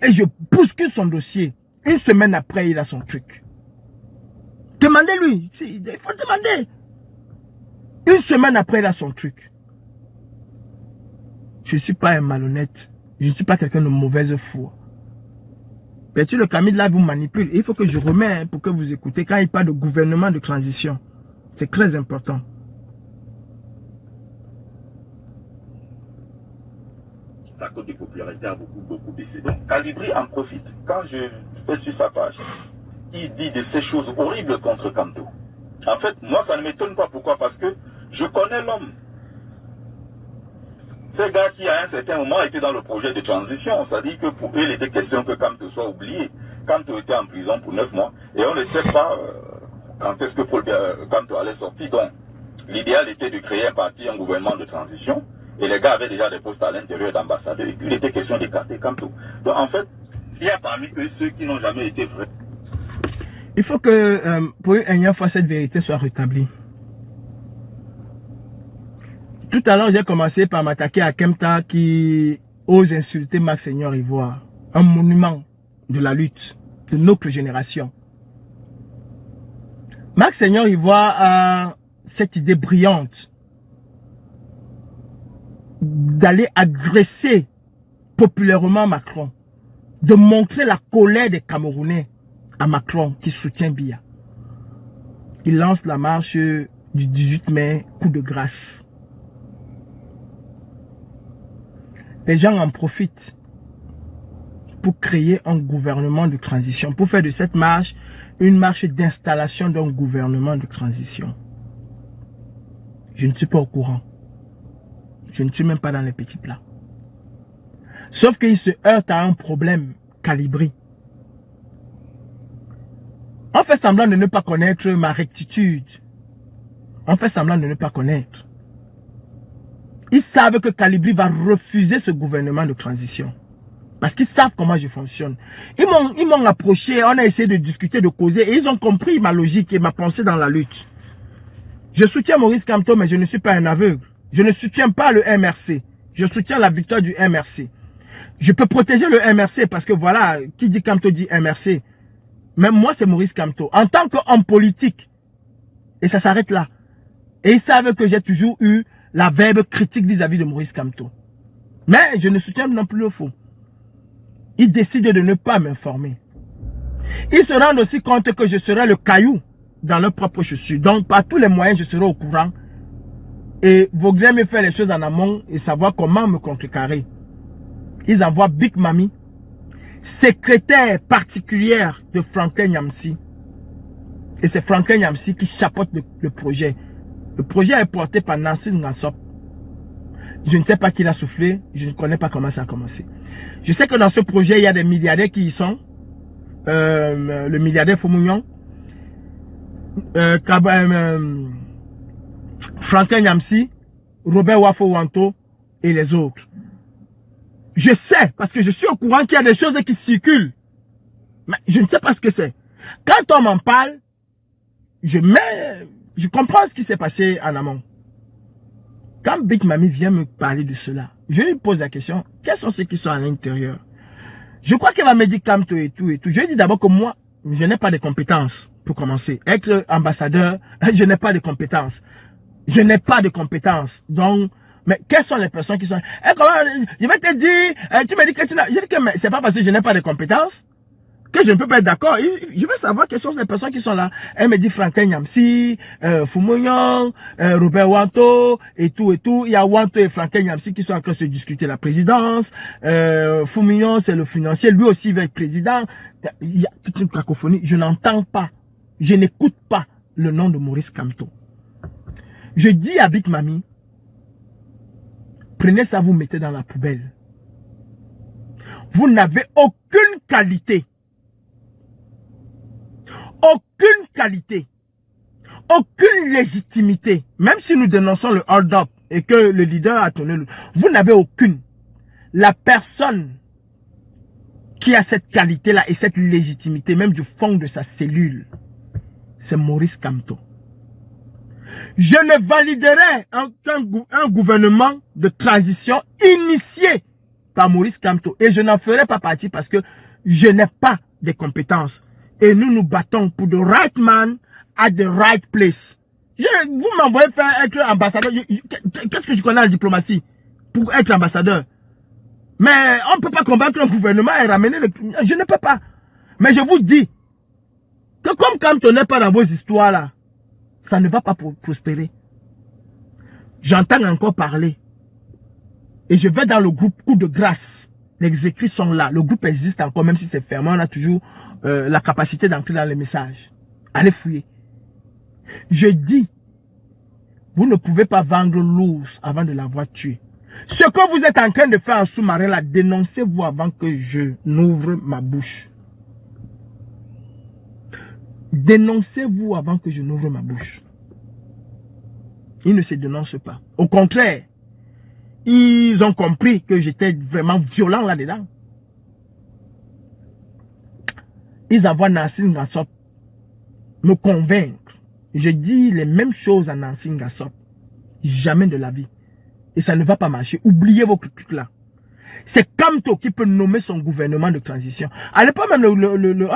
S1: Et je bouscule son dossier. Une semaine après, il a son truc. Demandez-lui. Il faut demander. Une semaine après, il a son truc. Je ne suis pas un malhonnête. Je ne suis pas quelqu'un de mauvaise foi. Betty le Camus là vous manipule. Il faut que je remets pour que vous écoutez. Quand il parle de gouvernement de transition, c'est très important.
S2: Sa cote de popularité a beaucoup baissé. Donc, Calibri en profite. Quand je vais sur sa page, il dit de ces choses horribles contre Kamto. En fait, moi, ça ne m'étonne pas. Pourquoi? Parce que je connais l'homme. Ces gars qui, à un certain moment, étaient dans le projet de transition. C'est-à-dire que pour eux, il était question que Kamto soit oublié. Kamto était en prison pour 9 mois. Et on ne sait pas quand est-ce que Kamto allait sortir. Donc, l'idéal était de créer un parti, un gouvernement de transition. Et les gars avaient déjà des postes à l'intérieur d'ambassade. Et puis, il était question d'écarter Kamto. Donc, en fait, il y a parmi eux ceux qui n'ont jamais été vrais.
S1: Il faut que, pour une énième fois, cette vérité soit rétablie. Tout à l'heure, j'ai commencé par m'attaquer à Kemta qui ose insulter Max Seigneur Ivoire, un monument de la lutte de notre génération. Max Seigneur Ivoire a cette idée brillante d'aller agresser populairement Macron, de montrer la colère des Camerounais à Macron qui soutient Biya. Il lance la marche du 18 mai, coup de grâce. Les gens en profitent pour créer un gouvernement de transition, pour faire de cette marche une marche d'installation d'un gouvernement de transition. Je ne suis pas au courant. Je ne suis même pas dans les petits plats. Sauf qu'il se heurte à un problème, Calibri. On fait semblant de ne pas connaître ma rectitude. On fait semblant de ne pas connaître. Ils savent que Calibri va refuser ce gouvernement de transition. Parce qu'ils savent comment je fonctionne. Ils m'ont approché, on a essayé de discuter, de causer, et ils ont compris ma logique et ma pensée dans la lutte. Je soutiens Maurice Kamto, mais je ne suis pas un aveugle. Je ne soutiens pas le MRC. Je soutiens la victoire du MRC. Je peux protéger le MRC parce que voilà, qui dit Kamto dit MRC. Même moi, c'est Maurice Kamto. En tant qu'homme politique, et ça s'arrête là. Et ils savent que j'ai toujours eu la verbe critique vis-à-vis de Maurice Kamto. Mais je ne soutiens non plus le faux. Ils décident de ne pas m'informer. Ils se rendent aussi compte que je serai le caillou dans leurs propres chaussures. Donc, par tous les moyens, je serai au courant. Et vaudrait me faire les choses en amont et savoir comment me contrecarrer. Ils envoient Big Mami, secrétaire particulière de Franklin Nyamsi. Et c'est Franklin Nyamsi qui chapeaute le projet. Le projet est porté par Nancy Ngassop. Je ne sais pas qui l'a soufflé, je ne connais pas comment ça a commencé. Je sais que dans ce projet, il y a des milliardaires qui y sont. Le milliardaire Foumounion, Franklin Nyamsi, Robert Wafo-Wanto et les autres. Je sais, parce que je suis au courant qu'il y a des choses qui circulent. Mais je ne sais pas ce que c'est. Quand on m'en parle, je comprends ce qui s'est passé en amont. Quand Big Mami vient me parler de cela, je lui pose la question, quels sont ceux qui sont à l'intérieur? Je crois qu'elle va me dire Kamto et tout et tout. Je lui dis d'abord que moi, je n'ai pas de compétences, pour commencer. Être ambassadeur, je n'ai pas de compétences. Je n'ai pas de compétences. Donc, mais quelles sont les personnes qui sont... je vais te dire, tu me dis que tu n'as... Je dis que c'est pas parce que je n'ai pas de compétences que je ne peux pas être d'accord. Je veux savoir quelles sont les personnes qui sont là. Elle me dit Franklin Nyamsi, Foumounion, Robert Wanto, et tout et tout. Il y a Wanto et Franklin Nyamsi qui sont en train de se discuter la présidence. Foumounion, c'est le financier. Lui aussi va être président. Il y a toute une cacophonie. Je n'entends pas. Je n'écoute pas le nom de Maurice Kamto. Je dis à Big Mami, prenez ça, vous mettez dans la poubelle. Vous n'avez aucune qualité. Aucune qualité. Aucune légitimité. Même si nous dénonçons le hold-up et que le leader a tourné, vous n'avez aucune. La personne qui a cette qualité-là et cette légitimité, même du fond de sa cellule, c'est Maurice Kamto. Je ne validerai un gouvernement de transition initié par Maurice Kamto. Et je n'en ferai pas partie parce que je n'ai pas de compétences. Et nous nous battons pour the right man at the right place. Vous m'envoyez faire être ambassadeur. Qu'est-ce que je connais en diplomatie pour être ambassadeur? Mais on ne peut pas combattre un gouvernement et ramener le... Je ne peux pas. Mais je vous dis que comme Kamto n'est pas dans vos histoires là, ça ne va pas prospérer. J'entends encore parler. Et je vais dans le groupe Coup de grâce. Les écrits sont là. Le groupe existe encore, même si c'est fermé. On a toujours la capacité d'entrer dans les messages. Allez fouiller. Je dis, vous ne pouvez pas vendre l'ours avant de l'avoir tué. Ce que vous êtes en train de faire en sous-marin là, dénoncez-vous avant que je n'ouvre ma bouche. Dénoncez-vous avant que je n'ouvre ma bouche. Ils ne se dénoncent pas. Au contraire, ils ont compris que j'étais vraiment violent là-dedans. Ils envoient Nancy Ngassop me convaincre. Je dis les mêmes choses à Nancy Ngassop. Jamais de la vie. Et ça ne va pas marcher. Oubliez vos trucs là. C'est Kamto qui peut nommer son gouvernement de transition. À l'époque même,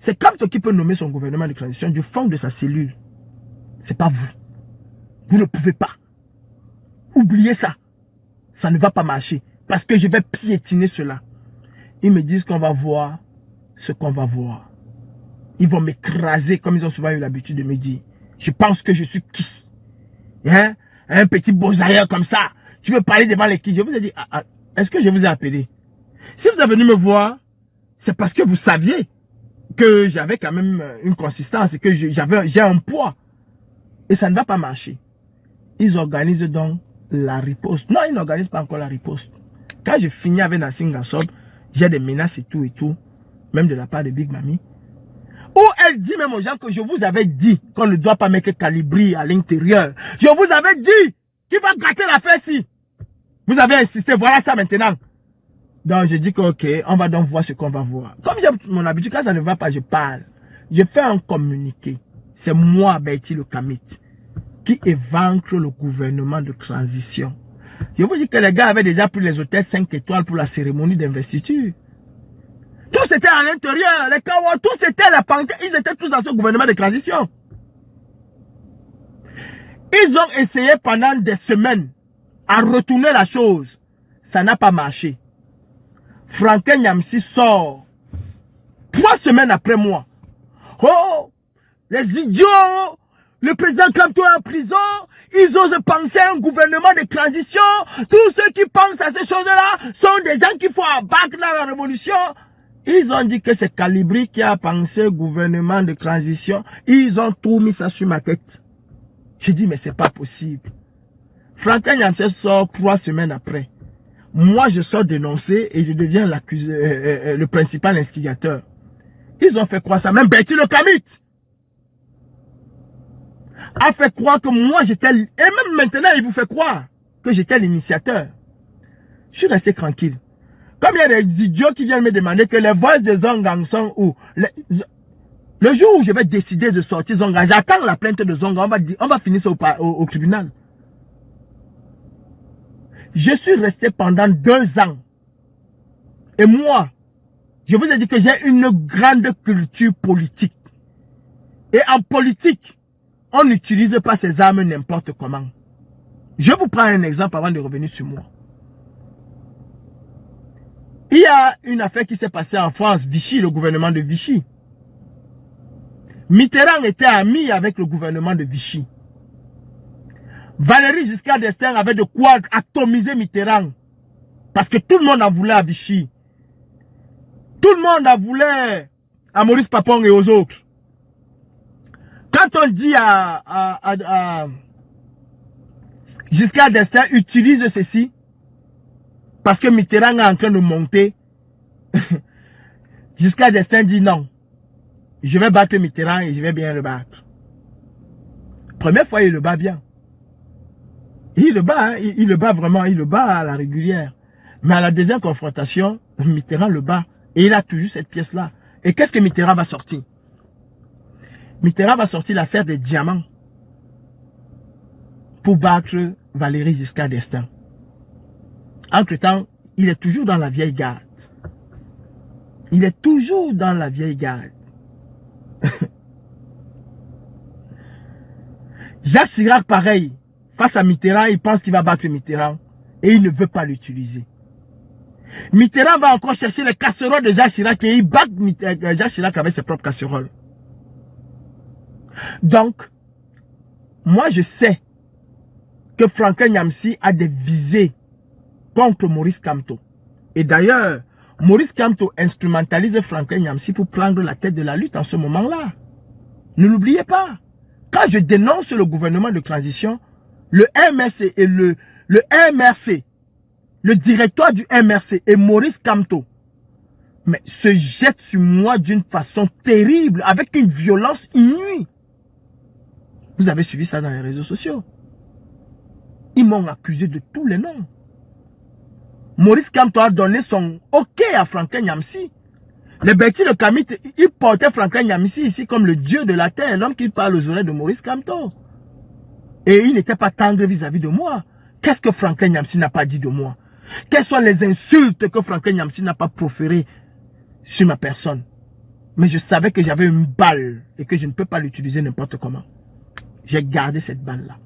S1: c'est Kamto qui peut nommer son gouvernement de transition du fond de sa cellule. C'est pas vous. Vous ne pouvez pas. Oubliez ça. Ça ne va pas marcher. Parce que je vais piétiner cela. Ils me disent qu'on va voir ce qu'on va voir. Ils vont m'écraser comme ils ont souvent eu l'habitude de me dire. Je pense que je suis qui? Hein? Un petit bosailleur comme ça. Tu veux parler devant les qui? Je vous ai dit, est-ce que je vous ai appelé? Si vous êtes venu me voir, c'est parce que vous saviez que j'avais quand même une consistance et que j'ai un poids. Et ça ne va pas marcher. Ils organisent donc la riposte. Non, ils n'organisent pas encore la riposte. Quand je finis avec Nancy Ngassop, j'ai des menaces et tout, même de la part de Big Mami. Où elle dit même aux gens que je vous avais dit qu'on ne doit pas mettre Calibri à l'intérieur. Je vous avais dit qu'il va gâter l'affaire-ci. Vous avez insisté, voilà ça maintenant. Donc je dis que ok, on va donc voir ce qu'on va voir. Comme j'ai mon habitude, quand ça ne va pas, je parle. Je fais un communiqué. C'est moi, Betty le Kamit. qui est vaincre le gouvernement de transition. Je vous dis que les gars avaient déjà pris les hôtels 5 étoiles pour la cérémonie d'investiture. Tout c'était à l'intérieur, les Kawa, tout c'était la pancarte, ils étaient tous dans ce gouvernement de transition. Ils ont essayé pendant des semaines à retourner la chose. Ça n'a pas marché. Franklin Nyamsi sort 3 semaines après moi. Oh, les idiots, le président Kamto est en prison, ils osent penser à un gouvernement de transition. Tous ceux qui pensent à ces choses-là sont des gens qu'il faut abattre dans la révolution. Ils ont dit que c'est Calibri qui a pensé au gouvernement de transition. Ils ont tout mis ça sur ma tête. J'ai dit, mais c'est pas possible. Franklin Nyamsi sort 3 semaines après. Moi, je sors dénoncé et je deviens le principal instigateur. Ils ont fait croire ça. Même Bertie le Kamit a fait croire que moi j'étais... Et même maintenant, il vous fait croire que j'étais l'initiateur. Je suis resté tranquille. Comme il y a des idiots qui viennent me demander que les voix de Zongang sont où? Le jour où je vais décider de sortir Zongang, j'attends la plainte de Zongang, on va finir ça au tribunal. Je suis resté pendant 2 ans. Et moi, je vous ai dit que j'ai une grande culture politique. Et en politique, on n'utilise pas ces armes n'importe comment. Je vous prends un exemple avant de revenir sur moi. Il y a une affaire qui s'est passée en France, Vichy, le gouvernement de Vichy. Mitterrand était ami avec le gouvernement de Vichy. Valéry Giscard d'Estaing avait de quoi atomiser Mitterrand. Parce que tout le monde en voulait à Vichy. Tout le monde en voulait à Maurice Papon et aux autres. Quand on dit à Giscard d'Estaing, utilise ceci, parce que Mitterrand est en train de monter, Giscard d'Estaing dit non. Je vais battre Mitterrand et je vais bien le battre. Première fois, il le bat bien. Il le bat, hein, il le bat vraiment, il le bat à la régulière. Mais à la deuxième confrontation, Mitterrand le bat. Et il a toujours cette pièce-là. Et qu'est-ce que Mitterrand va sortir? Mitterrand va sortir l'affaire des diamants pour battre Valéry Giscard d'Estaing. Entre-temps, il est toujours dans la vieille garde. Il est toujours dans la vieille garde. Jacques Chirac, pareil. Face à Mitterrand, il pense qu'il va battre Mitterrand. Et il ne veut pas l'utiliser. Mitterrand va encore chercher les casseroles de Jacques Chirac et il bat Jacques Chirac avec ses propres casseroles. Donc, moi je sais que Franklin Nyamsi a des visées contre Maurice Kamto. Et d'ailleurs, Maurice Kamto instrumentalise Franklin Nyamsi pour prendre la tête de la lutte en ce moment-là. Ne l'oubliez pas. Quand je dénonce le gouvernement de transition, le MRC et le MRC, le directeur du MRC et Maurice Kamto, mais se jettent sur moi d'une façon terrible, avec une violence inouïe. Vous avez suivi ça dans les réseaux sociaux. Ils m'ont accusé de tous les noms. Maurice Kamto a donné son OK à Franklin Nyamsi. Les Bertie le Kamit, il portait Franklin Nyamsi ici comme le dieu de la terre, l'homme qui parle aux oreilles de Maurice Kamto. Et il n'était pas tendre vis-à-vis de moi. Qu'est-ce que Franklin Nyamsi n'a pas dit de moi? Quelles sont les insultes que Franklin Nyamsi n'a pas proférées sur ma personne? Mais je savais que j'avais une balle et que je ne peux pas l'utiliser n'importe comment. J'ai gardé cette balle-là.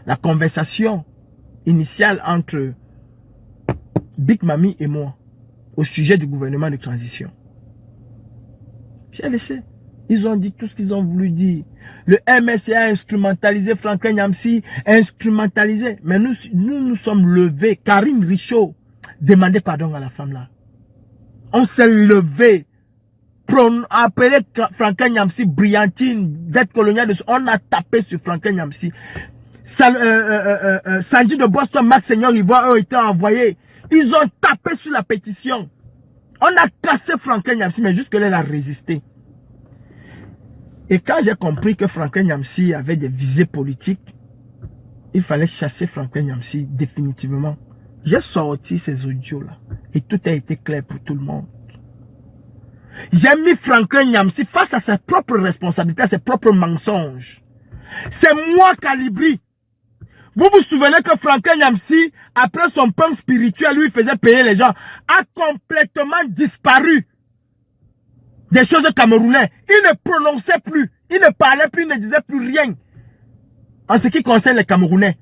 S1: La conversation initiale entre Big Mami et moi au sujet du gouvernement de transition. J'ai laissé. Ils ont dit tout ce qu'ils ont voulu dire. Le MSC a instrumentalisé Franklin Nyamsi, instrumentalisé. Mais nous sommes levés. Karine Richaud demandait pardon à la femme là. On s'est levé. Appelé Franklin Nyamsi brillantine, dette coloniale. On a tapé sur Franklin Nyamsi. Sandy de Boston, Max Seigneur Ivoire ont été envoyés. Ils ont tapé sur la pétition. On a cassé Franklin Nyamsi, mais jusque-là, il a résisté. Et quand j'ai compris que Franklin Nyamsi avait des visées politiques, il fallait chasser Franklin Nyamsi définitivement. J'ai sorti ces audios-là. Et tout a été clair pour tout le monde. J'ai mis Franklin Nyamsi face à ses propres responsabilités, à ses propres mensonges. C'est moi, Calibri. Vous vous souvenez que Franklin Nyamsi, après son pain spirituel, lui faisait payer les gens, a complètement disparu des choses camerounais. Il ne prononçait plus, il ne parlait plus, il ne disait plus rien en ce qui concerne les Camerounais.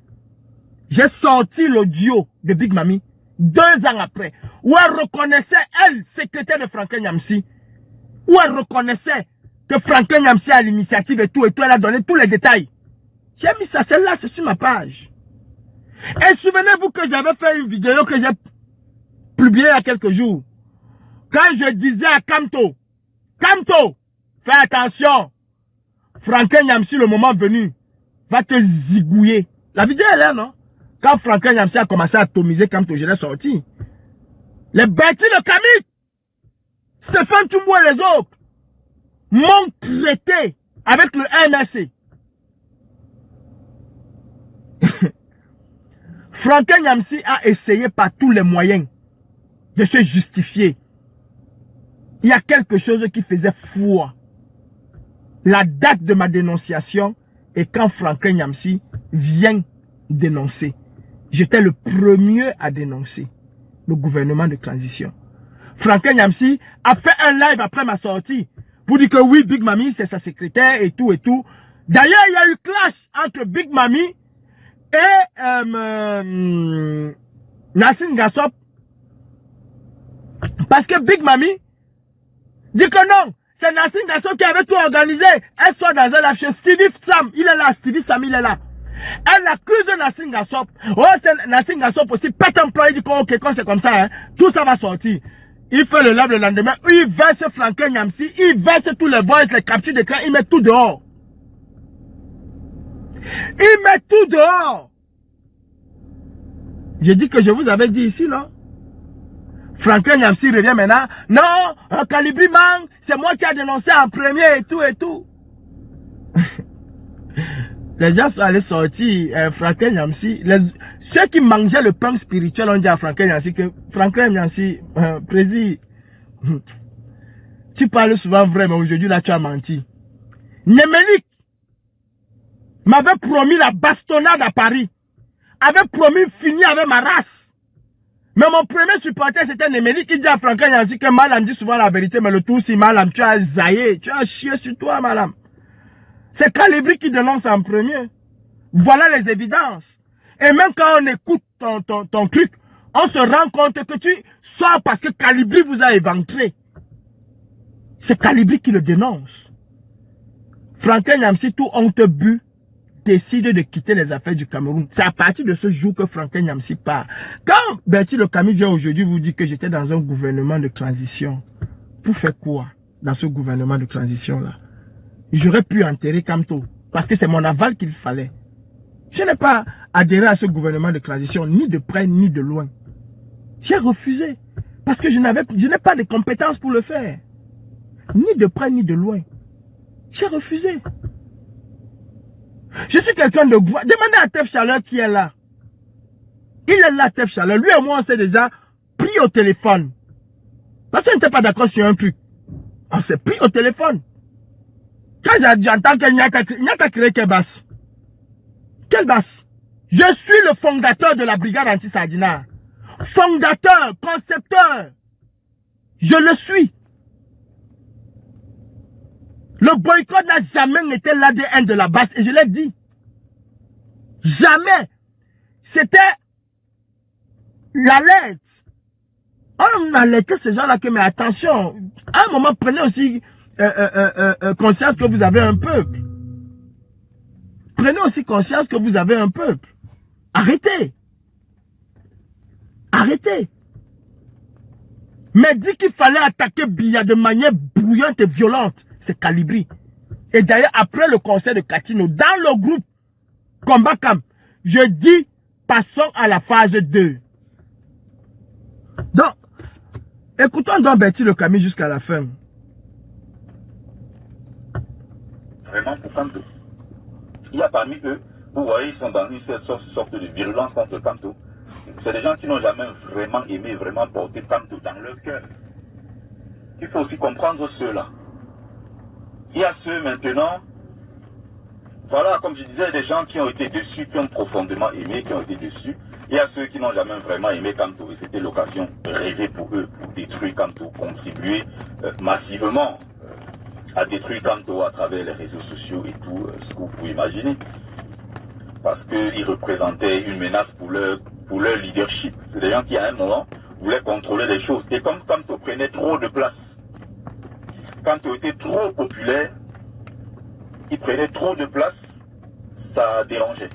S1: J'ai sorti l'audio de Big Mami 2 ans après, où elle reconnaissait, elle, secrétaire de Franklin Nyamsi, où elle reconnaissait que Franklin Nyamsi a l'initiative et tout, elle a donné tous les détails. J'ai mis ça, celle-là, c'est sur ma page. Et souvenez-vous que j'avais fait une vidéo que j'ai publiée il y a quelques jours. Quand je disais à Kamto, fais attention, Franklin Nyamsi, le moment venu, va te zigouiller. La vidéo est là, non? Quand Franklin Nyamsi a commencé à atomiser Kamto, je l'ai sorti. Les bêtis de Camille, Stéphane Toumbo et les autres, m'ont traité avec le NSC. Franklin Nyamsi a essayé par tous les moyens de se justifier. Il y a quelque chose qui faisait foi. La date de ma dénonciation est quand Franklin Nyamsi vient dénoncer. J'étais le premier à dénoncer le gouvernement de transition. Franklin Nyamsi a fait un live après ma sortie pour dire que oui, Big Mami, c'est sa secrétaire et tout et tout. D'ailleurs, il y a eu clash entre Big Mami et Nassim Gassop. Parce que Big Mami dit que non, c'est Nassim Gassop qui avait tout organisé. Elle soit dans un live. Stevie Sam, il est là, Stevie Sam, il est là. Elle accuse Nassim Gassop. Oh, c'est Nassim Gassop aussi, pète un plan, il dit que ok, quand c'est comme ça, hein, tout ça va sortir. Il fait le live le lendemain, il verse Franklin Nyamsi, il verse tous les voix, les captures d'écran, il met tout dehors. Il met tout dehors. J'ai dit que je vous avais dit ici, non? Franklin Nyamsi revient maintenant. Non, Calibri man, c'est moi qui a dénoncé en premier et tout et tout. Les gens sont allés sortir Franklin Nyamsi. Ceux qui mangeaient le pain spirituel ont dit à Franklin Nyamsi que Franklin Nyamsi, président, tu parles souvent vrai, mais aujourd'hui là tu as menti. Néménique m'avait promis la bastonnade à Paris, avait promis finir avec ma race. Mais mon premier supporter c'était Néménique qui dit à Franklin Nyamsi que Malam dit souvent la vérité, mais le tout si Malam tu as zaillé, tu as chié sur toi Malam. C'est Calibri qui dénonce en premier. Voilà les évidences. Et même quand on écoute ton truc, on se rend compte que tu sors parce que Calibri vous a éventré. C'est Calibri qui le dénonce. Franklin Nyamsi, tout honte bu, décide de quitter les affaires du Cameroun. C'est à partir de ce jour que Franklin Nyamsi part. Quand Bertie Le Camus vient aujourd'hui vous dire que j'étais dans un gouvernement de transition, pour faire quoi dans ce gouvernement de transition-là? J'aurais pu enterrer Kamto, parce que c'est mon aval qu'il fallait. Je n'ai pas adhéré à ce gouvernement de transition, ni de près, ni de loin. J'ai refusé, parce que je n'ai pas de compétences pour le faire. Ni de près, ni de loin. J'ai refusé. Je suis quelqu'un de gros. Demandez à Tef Chaleur qui est là. Il est là, Tef Chaleur. Lui et moi, on s'est déjà pris au téléphone. Parce qu'on n'était pas d'accord sur un truc. On s'est pris au téléphone. Quand j'entends qu'il n'y a qu'à créer quelle basse. Quelle basse? Je suis le fondateur de la brigade anti-Sardina. Fondateur, concepteur. Je le suis. Le boycott n'a jamais été l'ADN de la base. Et je l'ai dit. Jamais. C'était l'alerte. On alertait ces gens-là que, mais attention, à un moment, prenez aussi conscience que vous avez un peuple. Prenez aussi conscience que vous avez un peuple. Arrêtez. Arrêtez. Mais dit qu'il fallait attaquer Biya de manière bruyante et violente. C'est Calibri. Et d'ailleurs, après le concert de Katino, dans le groupe Combat Camp, je dis, passons à la phase 2. Donc, écoutons donc Bertie Le Camus jusqu'à la fin.
S2: Vraiment, pour Kamto. Il y a parmi eux, vous voyez, ils sont dans une sorte de virulence contre Kamto. C'est des gens qui n'ont jamais vraiment aimé, vraiment porter Kamto dans leur cœur. Il faut aussi comprendre ceux-là. Il y a ceux maintenant voilà, comme je disais, des gens qui ont été déçus, qui ont profondément aimé, qui ont été déçus. Il y a ceux qui n'ont jamais vraiment aimé Kamto et c'était l'occasion de rêver pour eux, pour détruire Kamto, contribuer massivement à détruire Kamto à travers les réseaux sociaux et tout ce que vous pouvez imaginer. Parce qu'ils représentaient une menace pour leur leadership. C'est des gens qui à un moment voulaient contrôler les choses. Et comme Kamto prenait trop de place, Kamto était trop populaire, il prenait trop de place, ça dérangeait.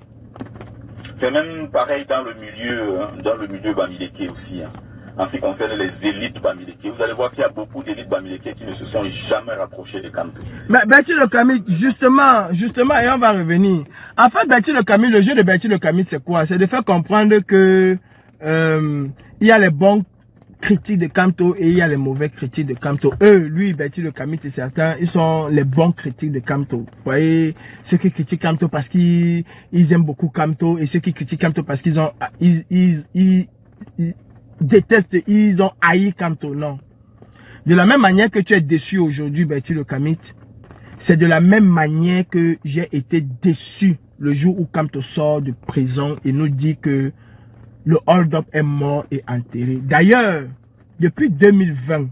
S2: C'est même pareil dans le milieu Bamileke aussi. Hein. En ce qui concerne les élites Bamileke, vous allez voir qu'il y a beaucoup d'élites Bamileke qui ne se sont jamais rapprochées de Kamto.
S1: Mais Bertie Le Camus, justement, et on va revenir. En fait, Bertie Le Camus, le jeu de Bertie Le Camus, c'est quoi? C'est de faire comprendre que il y a les bons critiques de Kamto et il y a les mauvais critiques de Kamto. Lui, Bertie Le Camus, c'est certain, ils sont les bons critiques de Kamto. Vous voyez, ceux qui critiquent Kamto parce qu'ils aiment beaucoup Kamto et ceux qui critiquent Kamto parce qu'ils ont ils détestent, ils ont haï Kamto. Non. De la même manière que tu es déçu aujourd'hui, Bertie Le Camus, c'est de la même manière que j'ai été déçu le jour où Kamto sort de prison et nous dit que le hold-up est mort et enterré. D'ailleurs, depuis 2020,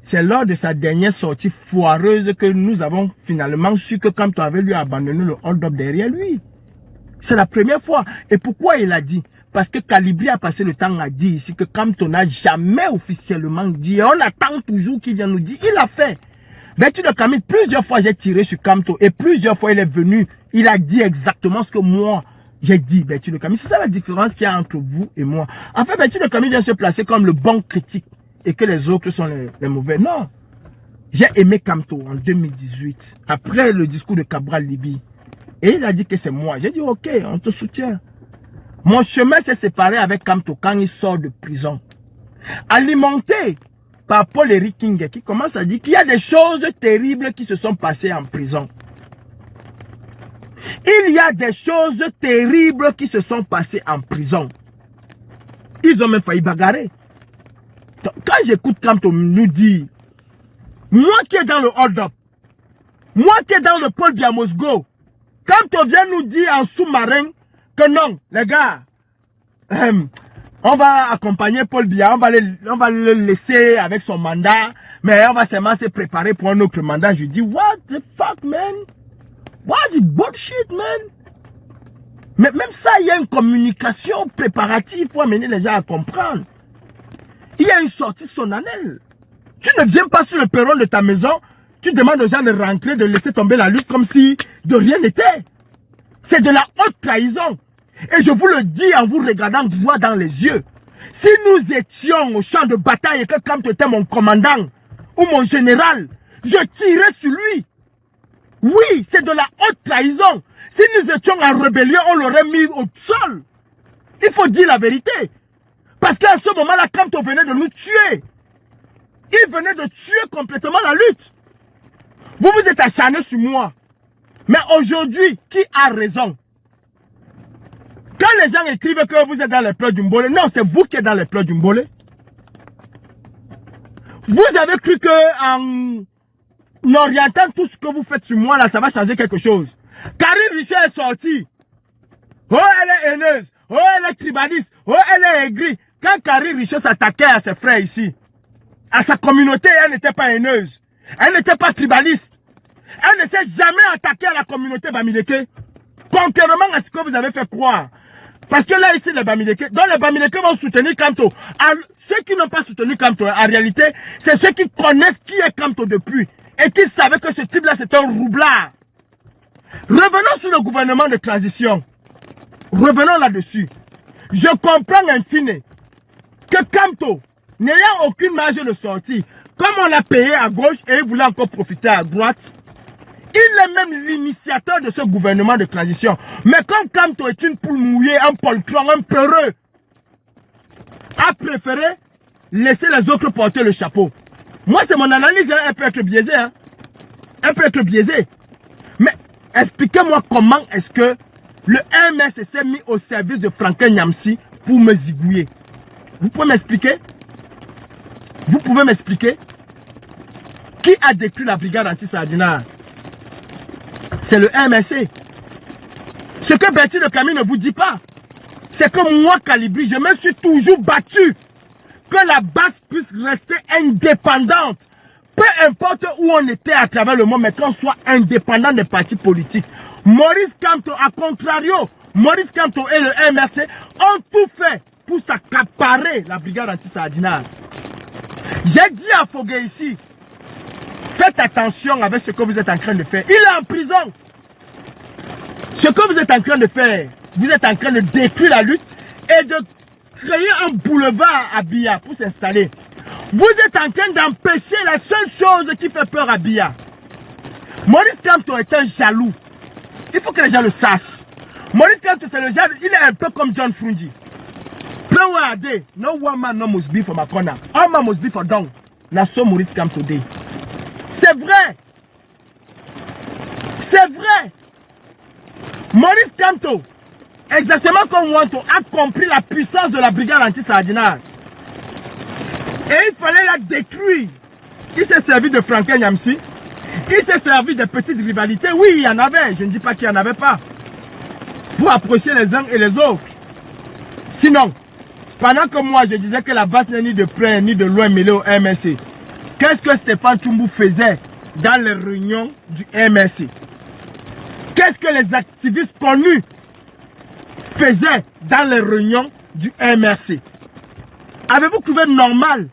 S1: c'est lors de sa dernière sortie foireuse que nous avons finalement su que Kamto avait lui abandonné le hold-up derrière lui. C'est la première fois. Et pourquoi il a dit? Parce que Calibri a passé le temps à dire ici que Kamto n'a jamais officiellement dit. On attend toujours qu'il vienne nous dire. Il a fait. Bertie Le Camus, plusieurs fois j'ai tiré sur Kamto et plusieurs fois il est venu. Il a dit exactement ce que moi j'ai dit, Bertie Le Camus. C'est ça la différence qu'il y a entre vous et moi. En fait, Bertie Le Camus vient se placer comme le bon critique et que les autres sont les mauvais. Non. J'ai aimé Kamto en 2018, après le discours de Cabral Libi. Et il a dit que c'est moi. J'ai dit, ok, on te soutient. Mon chemin s'est séparé avec Kamto quand il sort de prison. Alimenté par Paul-Éric King qui commence à dire qu'il y a des choses terribles qui se sont passées en prison. Il y a des choses terribles qui se sont passées en prison. Ils ont même failli bagarrer. Quand j'écoute Kamto nous dire, moi qui est dans le hold-up, moi qui est dans le pôle Biamosgo, Kamto vient nous dire en sous-marin que non, les gars, on va accompagner Paul Biya, on va le laisser avec son mandat, mais on va seulement se préparer pour un autre mandat. Je dis, what the fuck, man? What the bullshit, man? Mais même ça, il y a une communication préparative pour amener les gens à comprendre. Il y a une sortie solennelle. Tu ne viens pas sur le perron de ta maison, tu demandes aux gens de rentrer, de laisser tomber la lutte comme si de rien n'était. C'est de la haute trahison. Et je vous le dis en vous regardant droit dans les yeux. Si nous étions au champ de bataille et que Kamto était mon commandant ou mon général, je tirais sur lui. Oui, c'est de la haute trahison. Si nous étions en rébellion, on l'aurait mis au sol. Il faut dire la vérité. Parce qu'à ce moment-là, Kamto venait de nous tuer. Il venait de tuer complètement la lutte. Vous vous êtes acharné sur moi. Mais aujourd'hui, qui a raison? Quand les gens écrivent que vous êtes dans les pleurs du Mbolé, non, c'est vous qui êtes dans les pleurs du Mbolé. Vous avez cru que en orientant tout ce que vous faites sur moi, là, ça va changer quelque chose. Karine Richard est sortie. Oh, elle est haineuse. Oh, elle est tribaliste. Oh, elle est aigrie. Quand Karine Richard s'attaquait à ses frères ici, à sa communauté, elle n'était pas haineuse. Elle n'était pas tribaliste. Elle ne s'est jamais attaquée à la communauté Bamileke. Contrairement à ce que vous avez fait croire. Parce que là, ici, les Bamileke, donc les Bamileke vont soutenir Kamto. Ceux qui n'ont pas soutenu Kamto, en réalité, c'est ceux qui connaissent qui est Kamto depuis. Et qui savaient que ce type-là, c'est un roublard. Revenons sur le gouvernement de transition. Revenons là-dessus. Je comprends en fine que Kamto, n'ayant aucune marge de sortie, comme on l'a payé à gauche et il voulait encore profiter à droite, il est même l'initiateur de ce gouvernement de transition. Mais comme Kamto est une poule mouillée, un poltron, un peureux, a préféré laisser les autres porter le chapeau. Moi, c'est mon analyse, hein, elle peut être biaisée. Hein. Elle peut être biaisée. Mais expliquez-moi comment est-ce que le MS s'est mis au service de Franklin Nyamsi pour me zigouiller. Vous pouvez m'expliquer? Vous pouvez m'expliquer? Qui a détruit la brigade anti-Sardinard? C'est le MSC. Ce que Bertie Le Camus ne vous dit pas, c'est que moi, Calibri, je me suis toujours battu que la base puisse rester indépendante. Peu importe où on était à travers le monde, mais qu'on soit indépendant des partis politiques. Maurice Kamto, à contrario, Maurice Kamto et le MRC ont tout fait pour s'accaparer la brigade anti-Sardinage. J'ai dit à Fogué ici, faites attention avec ce que vous êtes en train de faire. Il est en prison. Ce que vous êtes en train de faire, vous êtes en train de détruire la lutte et de créer un boulevard à Biya pour s'installer. Vous êtes en train d'empêcher la seule chose qui fait peur à Biya. Maurice Kamto est un jaloux. Il faut que les gens le sachent. Maurice Kamto, c'est le genre, il est un peu comme John Frunji. No one man no must be for my corner. All man must be for down. Na so Maurice Kamto day. C'est vrai. C'est vrai. Maurice Kamto, exactement comme Wanto, a compris la puissance de la brigade anti-Sardinage. Et il fallait la détruire. Il s'est servi de Franklin Yamsi. Il s'est servi de petites rivalités. Oui, il y en avait. Je ne dis pas qu'il n'y en avait pas. Pour approcher les uns et les autres. Sinon, pendant que moi je disais que la base n'est ni de près ni de loin mêlée au MRC, qu'est-ce que Stéphane Tchoumou faisait dans les réunions du MRC? Qu'est-ce que les activistes connus faisaient dans les réunions du MRC? Avez-vous trouvé normal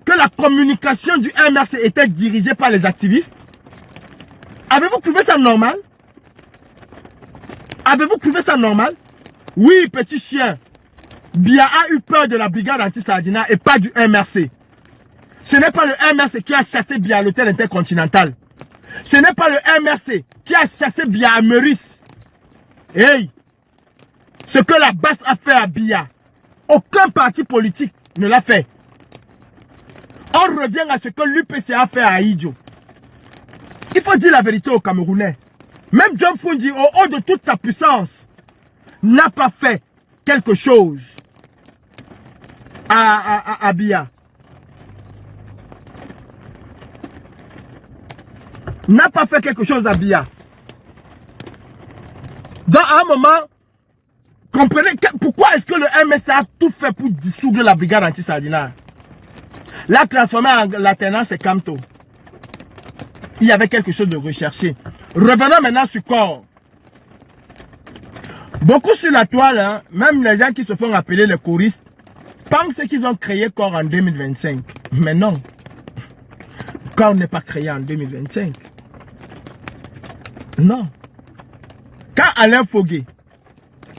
S1: que la communication du MRC était dirigée par les activistes? Avez-vous trouvé ça normal? Avez-vous trouvé ça normal? Oui, petit chien. Biya a eu peur de la brigade anti-Sardinage et pas du MRC. Ce n'est pas le MRC qui a chassé Biya à l'hôtel intercontinental. Ce n'est pas le MRC qui a chassé Biya à Meurice. Hey! Ce que la base a fait à Biya, aucun parti politique ne l'a fait. On revient à ce que l'UPC a fait à Idjo. Il faut dire la vérité aux Camerounais. Même John Fundi, au haut de toute sa puissance, n'a pas fait quelque chose à Biya. N'a pas fait quelque chose à Biya. Donc à un moment, comprenez pourquoi est-ce que le MSA a tout fait pour dissoudre la brigade anti-Sardinage. L'a transformé en l'alternance et Kamto. Il y avait quelque chose de recherché. Revenons maintenant sur corps. Beaucoup sur la toile, hein, même les gens qui se font appeler les choristes, pensent qu'ils ont créé corps en 2025. Mais non. Corps n'est pas créé en 2025. Non. Quand Alain Fogué,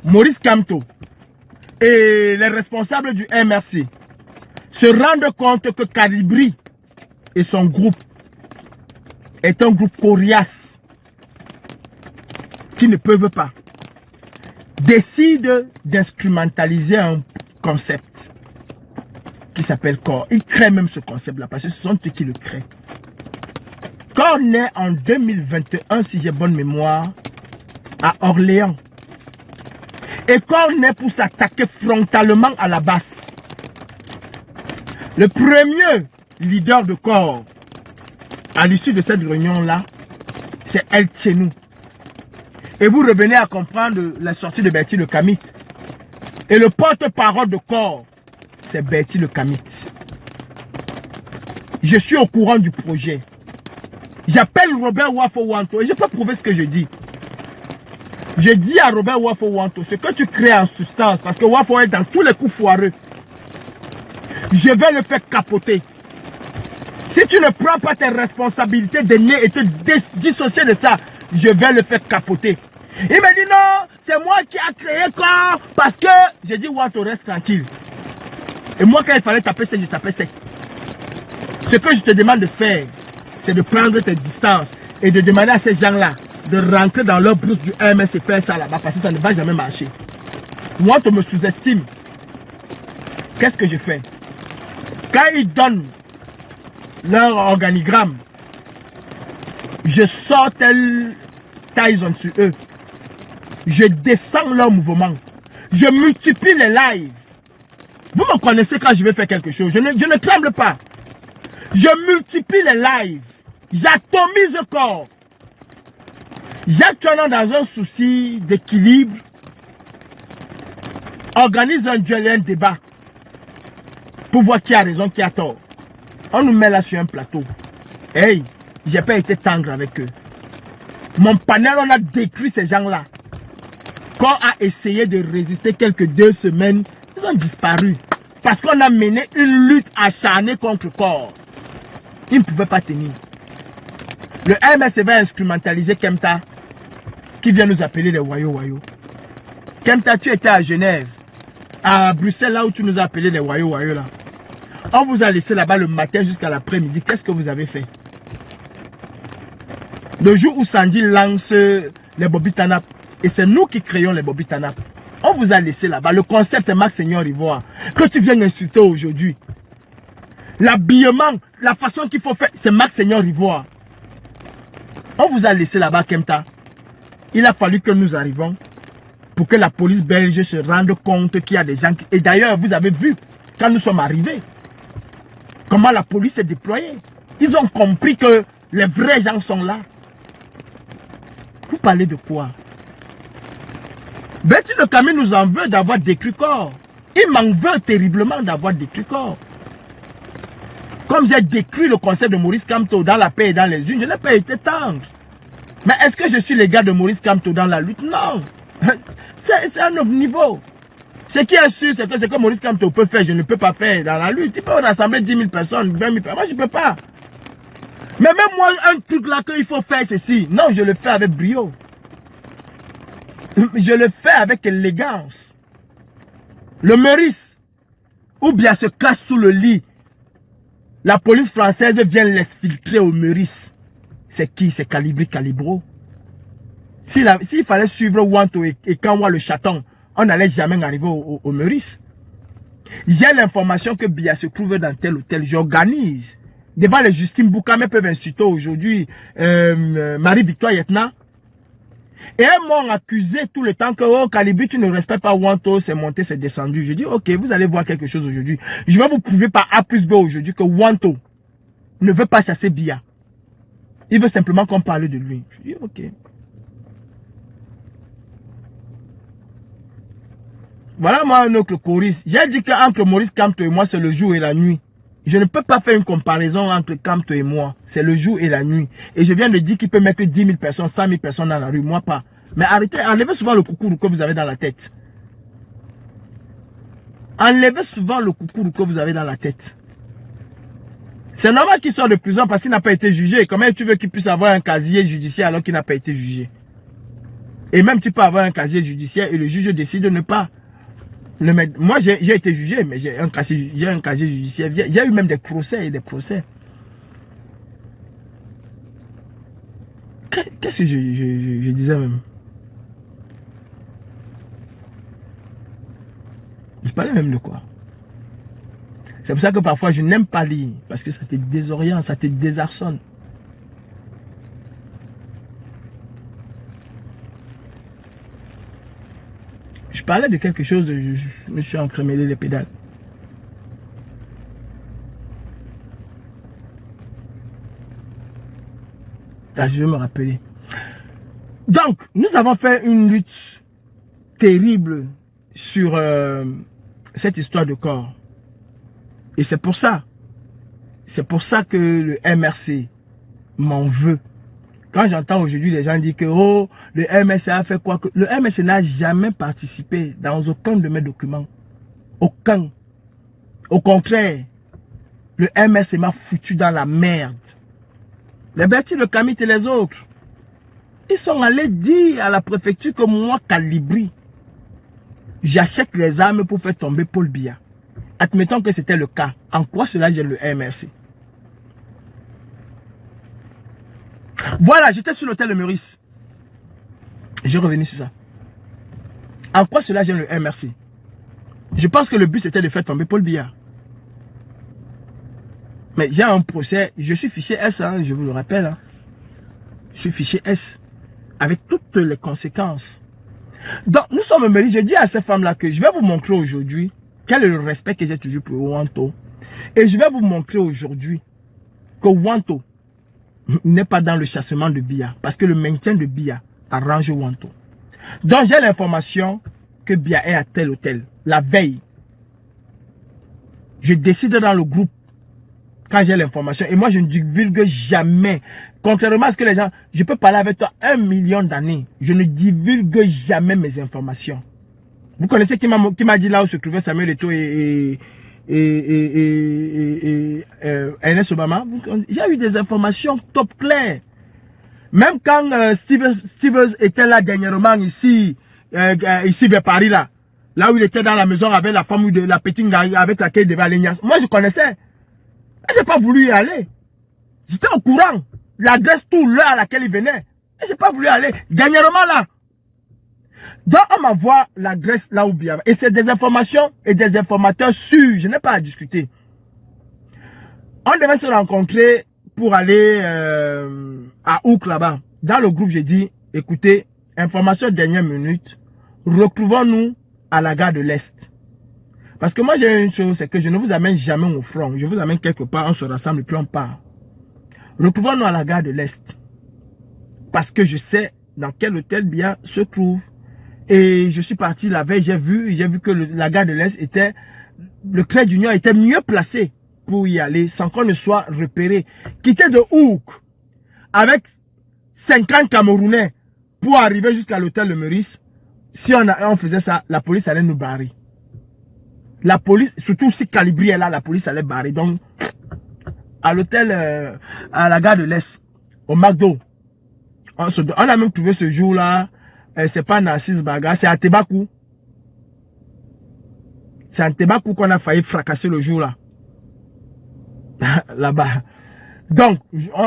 S1: Maurice Kamto et les responsables du MRC se rendent compte que Calibri et son groupe est un groupe coriace qui ne peuvent pas, décident d'instrumentaliser un concept qui s'appelle corps. Ils créent même ce concept-là parce que ce sont eux qui le créent. Corps naît en 2021, si j'ai bonne mémoire, à Orléans. Et corps naît pour s'attaquer frontalement à la base. Le premier leader de corps, à l'issue de cette réunion-là, c'est El Tchenou. Et vous revenez à comprendre la sortie de Bertie Le Camus. Et le porte-parole de corps, c'est Bertie Le Camus. Je suis au courant du projet. J'appelle Robert Wafo Wanto et je peux prouver ce que je dis. Je dis à Robert Wafo Wanto, ce que tu crées en substance, parce que Wafo est dans tous les coups foireux, je vais le faire capoter. Si tu ne prends pas tes responsabilités de nez et te dissocier de ça, je vais le faire capoter. Il me dit non, c'est moi qui a créé corps, parce que j'ai dit Wanto, reste tranquille. Et moi quand il fallait taper sec, je tapais sec. Ce que je te demande de faire, c'est de prendre tes distances et de demander à ces gens-là de rentrer dans leur brousse du MS et faire ça là-bas parce que ça ne va jamais marcher. Moi, tu me sous-estimes. Qu'est-ce que je fais? Quand ils donnent leur organigramme, je sors tel Tyson sur eux. Je descends leur mouvement. Je multiplie les lives. Vous me connaissez quand je vais faire quelque chose. Je ne tremble pas. Je multiplie les lives. J'atomise le corps. Jacques Tchouanon, dans un souci d'équilibre, organise un duel et un débat pour voir qui a raison, qui a tort. On nous met là sur un plateau. Hey, j'ai pas été tendre avec eux. Mon panel, on a détruit ces gens-là. Quand on a essayé de résister quelques 2 semaines, ils ont disparu. Parce qu'on a mené une lutte acharnée contre le corps. Ils ne pouvaient pas tenir. Le MSC va instrumentaliser Kemta, qui vient nous appeler les wayo-wayo. Kemta, tu étais à Genève, à Bruxelles, là où tu nous as appelé les wayo-wayo là. On vous a laissé là-bas le matin jusqu'à l'après-midi. Qu'est-ce que vous avez fait? Le jour où Sandy lance les Bobby Tanap, et c'est nous qui créons les Bobby Tanap, on vous a laissé là-bas. Le concept est Max Seigneur Ivoire. Que tu viens insulter aujourd'hui. L'habillement, la façon qu'il faut faire, c'est Max Seigneur Ivoire. On vous a laissé là-bas, Kemta. Il a fallu que nous arrivions pour que la police belge se rende compte qu'il y a des gens qui... Et d'ailleurs, vous avez vu, quand nous sommes arrivés, comment la police s'est déployée. Ils ont compris que les vrais gens sont là. Vous parlez de quoi? Betty Le Camus nous en veut d'avoir détruit corps. Il m'en veut terriblement d'avoir détruit corps. Comme j'ai détruit le concept de Maurice Kamto dans la paix et dans les unes, je n'ai pas été tendre. Mais est-ce que je suis le gars de Maurice Kamto dans la lutte? Non. C'est un autre niveau. Ce qui est sûr, c'est que ce que Maurice Kamto peut faire, je ne peux pas faire dans la lutte. Il peut rassembler 10 000 personnes, 20 000 personnes. Moi, je ne peux pas. Mais même moi, un truc là qu'il faut faire ceci. Non, je le fais avec brio. Je le fais avec élégance. Le Meurice, ou bien se cache sous le lit. La police française vient l'exfiltrer au Meurice. C'est qui? C'est Calibri Calibro. S'il fallait suivre Wanto et Kanwa le chaton, on n'allait jamais arriver au Meurice. J'ai l'information que Bia se trouve dans tel hôtel. J'organise. Devant les Justine Boukame peuvent insulter aujourd'hui Marie-Victoire Yetna. Et elles m'ont accusé tout le temps que, oh, Calibri, tu ne respectes pas Wanto, c'est monté, c'est descendu. Je dis, ok, vous allez voir quelque chose aujourd'hui. Je vais vous prouver par A plus B aujourd'hui que Wanto ne veut pas chasser Bia. Il veut simplement qu'on parle de lui. Je dis, ok. Voilà moi un autre choriste. J'ai dit qu'entre Maurice Kamto et moi, c'est le jour et la nuit. Je ne peux pas faire une comparaison entre Kamto et moi. C'est le jour et la nuit. Et je viens de dire qu'il peut mettre 10 000 personnes, 100 000 personnes dans la rue. Moi pas. Mais arrêtez, enlevez souvent le coucou que vous avez dans la tête. Enlevez souvent le coucou que vous avez dans la tête. C'est normal qu'il sorte de prison parce qu'il n'a pas été jugé. Comment tu veux qu'il puisse avoir un casier judiciaire alors qu'il n'a pas été jugé? Et même tu peux avoir un casier judiciaire et le juge décide de ne pas. Moi, j'ai été jugé, mais j'ai un casier judiciaire. Il y a eu même des procès et des procès. Qu'est-ce que je disais même? Je parlais même de quoi? C'est pour ça que parfois je n'aime pas lire, parce que ça te désoriente, ça te désarçonne. Je parlais de quelque chose, je me suis entremêlé les pédales. Là, je vais me rappeler. Donc, nous avons fait une lutte terrible sur cette histoire de corps. Et c'est pour ça que le MRC m'en veut. Quand j'entends aujourd'hui les gens dire que oh, le MRC a fait quoi, le MRC n'a jamais participé dans aucun de mes documents. Aucun. Au contraire, le MRC m'a foutu dans la merde. Les Betty Le Camus et les autres, ils sont allés dire à la préfecture que moi, Calibri, j'achète les armes pour faire tomber Paul Biya. Admettons que c'était le cas. En quoi cela gêne le MRC? Voilà, j'étais sur l'hôtel de Meurice. J'ai revenu sur ça. En quoi cela gêne le MRC? Je pense que le but c'était de faire tomber Paul Biya. Mais j'ai un procès, je suis fiché S, hein, je vous le rappelle. Hein. Je suis fiché S. Avec toutes les conséquences. Donc, nous sommes au Meurice. Je dis à ces femmes-là que je vais vous montrer aujourd'hui quel est le respect que j'ai toujours pour Wanto. Et je vais vous montrer aujourd'hui que Wanto n'est pas dans le chassement de Biya. Parce que le maintien de Biya arrange Wanto. Donc j'ai l'information que Bia est à tel hôtel. La veille, je décide dans le groupe quand j'ai l'information. Et moi, je ne divulgue jamais. Contrairement à ce que les gens... Je peux parler avec toi 1 million d'années. Je ne divulgue jamais mes informations. Vous connaissez qui m'a dit là où se trouvait Samuel Eto'o et Ernest Obama? J'ai eu des informations top claires. Même quand Steve était là dernièrement ici vers Paris là où il était dans la maison avec la femme de la petite avec laquelle il devait aller. Moi je connaissais. Je n'ai pas voulu y aller. J'étais au courant. L'adresse, tout, l'heure à laquelle il venait. Et je n'ai pas voulu aller. Dernièrement là. Donc on m'envoie l'adresse là où bien. Et c'est des informations et des informateurs sûrs. Je n'ai pas à discuter. On devait se rencontrer pour aller à Ouk là-bas. Dans le groupe, j'ai dit, écoutez, information dernière minute, retrouvons-nous à la gare de l'Est. Parce que moi j'ai une chose, c'est que je ne vous amène jamais au front. Je vous amène quelque part, on se rassemble et puis on part. Retrouvons-nous à la gare de l'Est. Parce que je sais dans quel hôtel Bia se trouve. Et je suis parti la veille, j'ai vu que la gare de l'Est était, le Crédit d'Union était mieux placé pour y aller sans qu'on ne soit repéré. Quitter de Ouk avec 50 Camerounais pour arriver jusqu'à l'hôtel de Meurice, si on faisait ça, la police allait nous barrer. La police, surtout si Calibri est là, la police allait barrer. Donc, à l'hôtel, à la gare de l'Est, au McDo, on a même trouvé ce jour-là, c'est pas Narcisse Baga, c'est à Tebakou. C'est à Tebakou qu'on a failli fracasser le jour-là. Là-bas. Donc,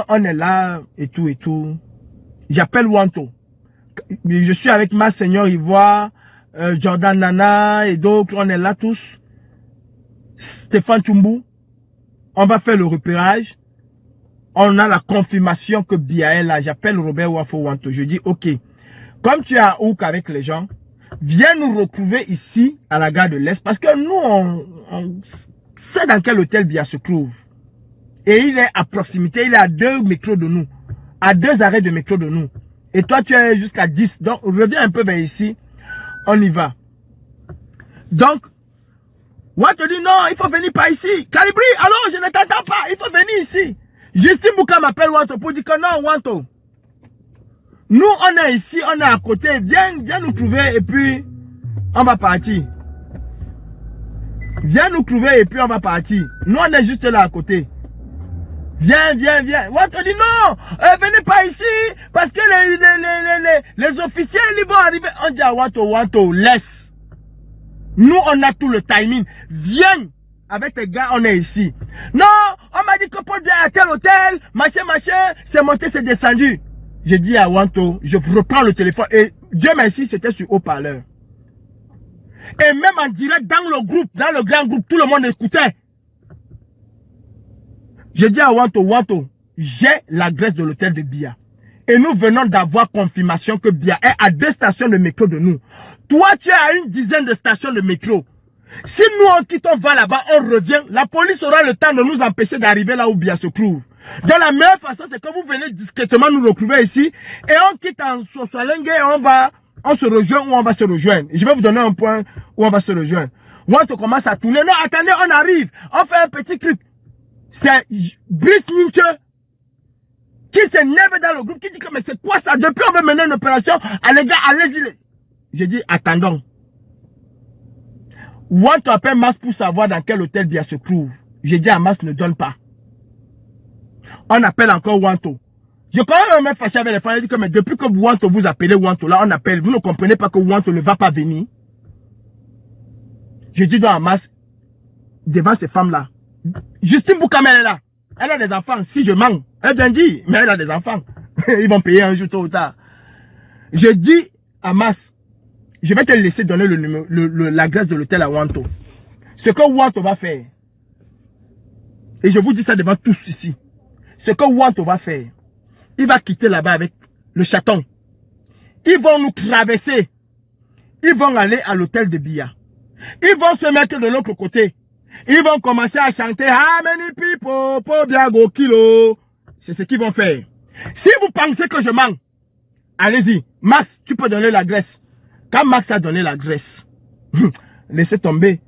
S1: on est là, et tout. J'appelle Wanto. Je suis avec ma Seigneur Ivoire, Jordan Nana et d'autres, on est là tous. Stéphane Toumbu. On va faire le repérage. On a la confirmation que Bia est là. J'appelle Robert Wafo Wanto. Je dis, ok, comme tu es à Ouk avec les gens, viens nous retrouver ici, à la gare de l'Est, parce que nous, on sait dans quel hôtel Bia se trouve. Et il est à proximité, il est à 2 métros de nous, à 2 arrêts de métro de nous. Et toi, tu es jusqu'à 10. Donc, reviens un peu vers ici, on y va. Donc, Wanto dit non, il faut venir par ici. Calibri, alors je ne t'entends pas, il faut venir ici. Justine Bouka m'appelle Wanto pour dire que non, Wanto. Nous, on est ici, on est à côté. Viens nous trouver et puis on va partir. Viens nous trouver et puis on va partir. Nous, on est juste là à côté. Viens. Wanto dit non, venez pas ici parce que les officiers ils vont arriver. On dit à Wanto, laisse. Nous, on a tout le timing. Viens avec tes gars, on est ici. Non, on m'a dit que pour dire à tel hôtel, machin, c'est monté, c'est descendu. J'ai dit à Wanto, je reprends le téléphone et Dieu merci, c'était sur haut-parleur. Et même en direct dans le groupe, dans le grand groupe, tout le monde écoutait. J'ai dit à Wanto, j'ai l'adresse de l'hôtel de Bia. Et nous venons d'avoir confirmation que Bia est à 2 stations de métro de nous. Toi, tu es à 1 dizaine de stations de métro. Si nous on quitte, on va là-bas, on revient, la police aura le temps de nous empêcher d'arriver là où Bia se trouve. Donc la meilleure façon, c'est que vous venez discrètement nous retrouver ici et on quitte en Sosalengue et on se rejoint ou on va se rejoindre. Je vais vous donner un point où on va se rejoindre. Wanto commence à tourner. Non, attendez, on arrive. On fait un petit truc. C'est Brice Minche qui s'énerve dans le groupe, qui dit que mais c'est quoi ça? Depuis on veut mener une opération. Allez gars, allez-y. J'ai dit, attendons. Wanto appelle Mas pour savoir dans quel hôtel Bia se trouve. J'ai dit à Mas, ne donne pas. On appelle encore Wanto. Je commence à me fâcher avec les femmes. Je dis que mais depuis que Wanto vous appelez Wanto, là on appelle. Vous ne comprenez pas que Wanto ne va pas venir. Je dis donc à Mas, devant ces femmes-là, Justine Boukame elle est là. Elle a des enfants. Si je manque, elle vient dire, mais elle a des enfants. Ils vont payer un jour tôt ou tard. Je dis à Mas, je vais te laisser donner l'adresse de l'hôtel à Wanto. Ce que Wanto va faire, et je vous dis ça devant tous ici, ce que Wanto va faire, il va quitter là-bas avec le chaton. Ils vont nous traverser. Ils vont aller à l'hôtel de Bia. Ils vont se mettre de l'autre côté. Ils vont commencer à chanter How many people, po biago kilo. C'est ce qu'ils vont faire. Si vous pensez que je mens, Allez-y. Max, tu peux donner l'adresse. Quand Max a donné l'adresse, laissez tomber.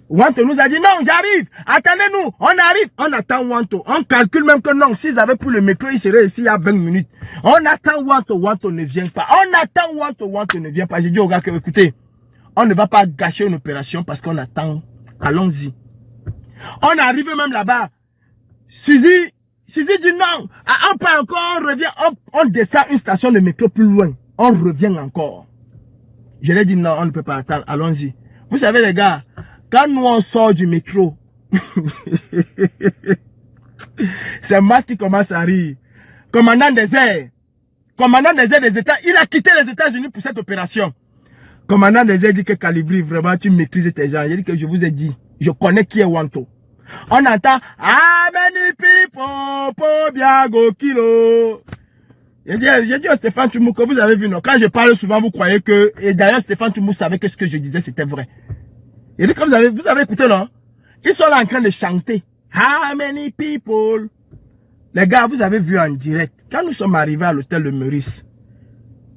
S1: Wanto nous a dit non, j'arrive. Attendez-nous, on arrive. On attend Wanto. On calcule même que non, s'ils avaient pris le métro, ils seraient ici il y a 20 minutes. On attend Wanto, Wanto ne vient pas. On attend Wanto, Wanto ne vient pas. J'ai dit au gars que écoutez, on ne va pas gâcher une opération parce qu'on attend. Allons-y. On arrive même là-bas. Suzy dit non. On part encore, on revient. On descend une station de métro plus loin. On revient encore. Je lui ai dit non, on ne peut pas attendre. Allons-y. Vous savez les gars, quand nous on sort du métro, c'est Max qui commence à rire. Commandant des airs des États, il a quitté les États-Unis pour cette opération. Commandant des airs dit que Calibri, vraiment, tu maîtrises tes gens. J'ai dit que je vous ai dit, je connais qui est Wanto. On entend, many people, po biago kilo. J'ai dit à Stéphane Toumou que vous avez vu, non? Quand je parle souvent, vous croyez que, et d'ailleurs Stéphane Toumou savait que ce que je disais c'était vrai. Il dit que vous avez écouté, non? Ils sont là en train de chanter. How many people? Les gars, vous avez vu en direct. Quand nous sommes arrivés à l'hôtel de Meurice,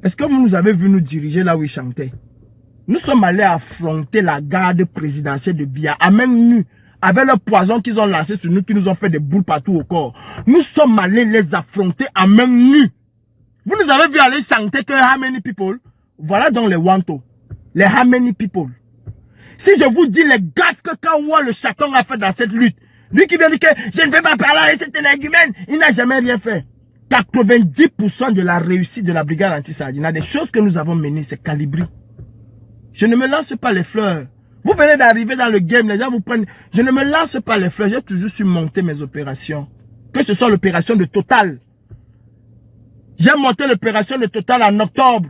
S1: est-ce que vous nous avez vu nous diriger là où ils chantaient? Nous sommes allés affronter la garde présidentielle de Biya, à main nue, avec le poison qu'ils ont lancé sur nous, qui nous ont fait des boules partout au corps. Nous sommes allés les affronter à main nue. Vous nous avez vu aller chanter que how many people? Voilà donc les Wanto. Les how many people. Si je vous dis les gars que Kawa le chaton a fait dans cette lutte, lui qui vient dire que je ne vais pas parler, c'est un argument, il n'a jamais rien fait. 90% de la réussite de la brigade anti-Sardina, des choses que nous avons menées, c'est Calibri. Je ne me lance pas les fleurs. Vous venez d'arriver dans le game, les gens vous prennent. Je ne me lance pas les fleurs, j'ai toujours su monter mes opérations. Que ce soit l'opération de Total. J'ai monté l'opération de Total en octobre.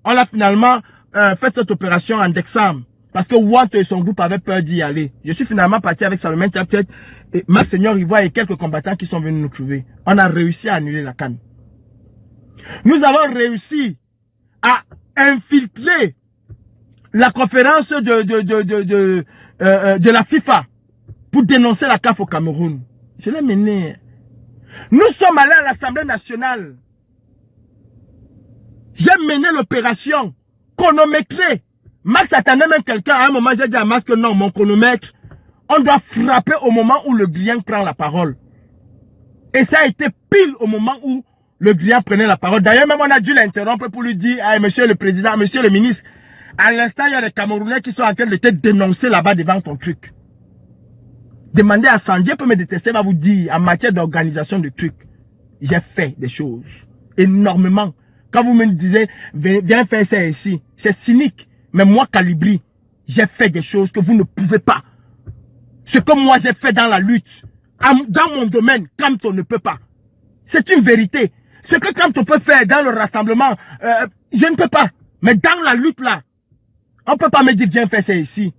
S1: On a finalement fait cette opération en décembre. Parce que Wanto et son groupe avaient peur d'y aller. Je suis finalement parti avec Salomon Chaptet et Monseigneur Ivoire et quelques combattants qui sont venus nous trouver. On a réussi à annuler la canne. Nous avons réussi à infiltrer la conférence de la FIFA pour dénoncer la CAF au Cameroun. Je l'ai mené. Nous sommes allés à l'Assemblée nationale. J'ai mené l'opération chronométrée. Max attendait même quelqu'un. À un moment, j'ai dit à Max que non, mon chronomètre, on doit frapper au moment où le Grien prend la parole. Et ça a été pile au moment où le Grien prenait la parole. D'ailleurs, même on a dû l'interrompre pour lui dire, hey, monsieur le président, monsieur le ministre, à l'instant, il y a des Camerounais qui sont en train de te dénoncer là-bas devant ton truc. Demandez à Sandy, peut me détester, va vous dire, en matière d'organisation de trucs, j'ai fait des choses. Énormément. Quand vous me disiez, viens faire ça ici, c'est cynique. Mais moi, Calibri, j'ai fait des choses que vous ne pouvez pas. Ce que moi j'ai fait dans la lutte, dans mon domaine, Kamto ne peut pas. C'est une vérité. Ce que Kamto peut faire dans le rassemblement, je ne peux pas. Mais dans la lutte là, on ne peut pas me dire viens faire ça ici.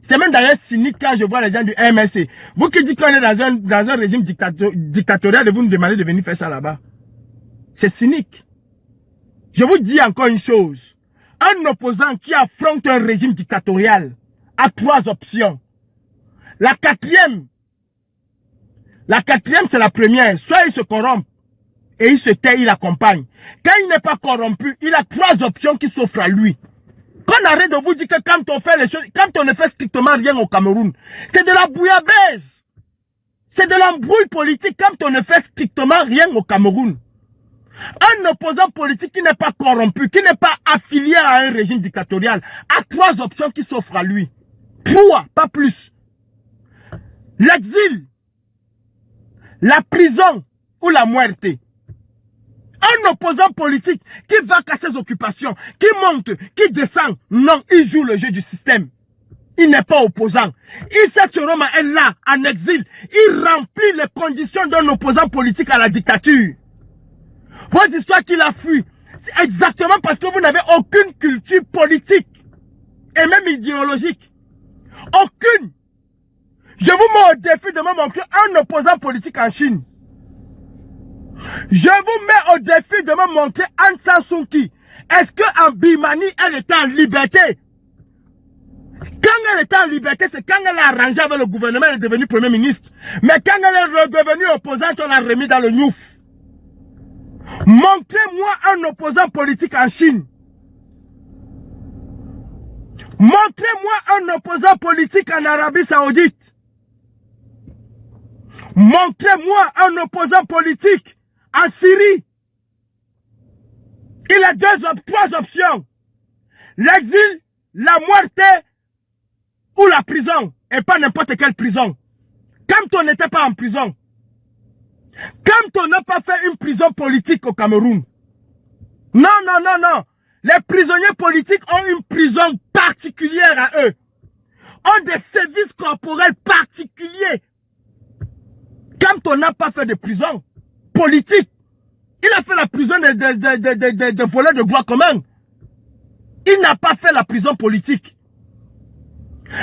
S1: C'est même d'ailleurs cynique quand je vois les gens du MSC. Vous qui dites qu'on est dans un régime dictatorial et vous nous demandez de venir faire ça là-bas. C'est cynique. Je vous dis encore une chose. Un opposant qui affronte un régime dictatorial a 3 options. La quatrième, c'est la première. Soit il se corrompt et il se tait, il accompagne. Quand il n'est pas corrompu, il a 3 options qui s'offrent à lui. Qu'on arrête de vous dire que quand on fait les choses, quand on ne fait strictement rien au Cameroun, c'est de la bouillabaisse. C'est de l'embrouille politique quand on ne fait strictement rien au Cameroun. Un opposant politique qui n'est pas corrompu, qui n'est pas affilié à un régime dictatorial, a 3 options qui s'offrent à lui. 3, pas plus. L'exil, la prison ou la muerte. Un opposant politique qui va à ses occupations, qui monte, qui descend, non, il joue le jeu du système. Il n'est pas opposant. Issa Choroma est là, en exil. Il remplit les conditions d'un opposant politique à la dictature. Vos histoires qu'il a fui, c'est exactement parce que vous n'avez aucune culture politique et même idéologique. Aucune. Je vous mets au défi de me montrer un opposant politique en Chine. Je vous mets au défi de me montrer Aung San Suu Kyi. Est-ce qu'en Birmanie, elle était en liberté? Quand elle était en liberté, c'est quand elle a arrangé avec le gouvernement, elle est devenue Premier ministre. Mais quand elle est redevenue opposante, on l'a remis dans le Newf. Montrez-moi un opposant politique en Chine. Montrez-moi un opposant politique en Arabie Saoudite. Montrez-moi un opposant politique en Syrie. Il a trois options. L'exil, la muerte ou la prison. Et pas n'importe quelle prison. Kamto n'était pas en prison. Kamto n'a pas fait une prison politique au Cameroun. Non, non, non, non. Les prisonniers politiques ont une prison particulière à eux. Ont des services corporels particuliers. Kamto n'a pas fait de prison politique. Il a fait la prison de voleurs de droit commun. Il n'a pas fait la prison politique.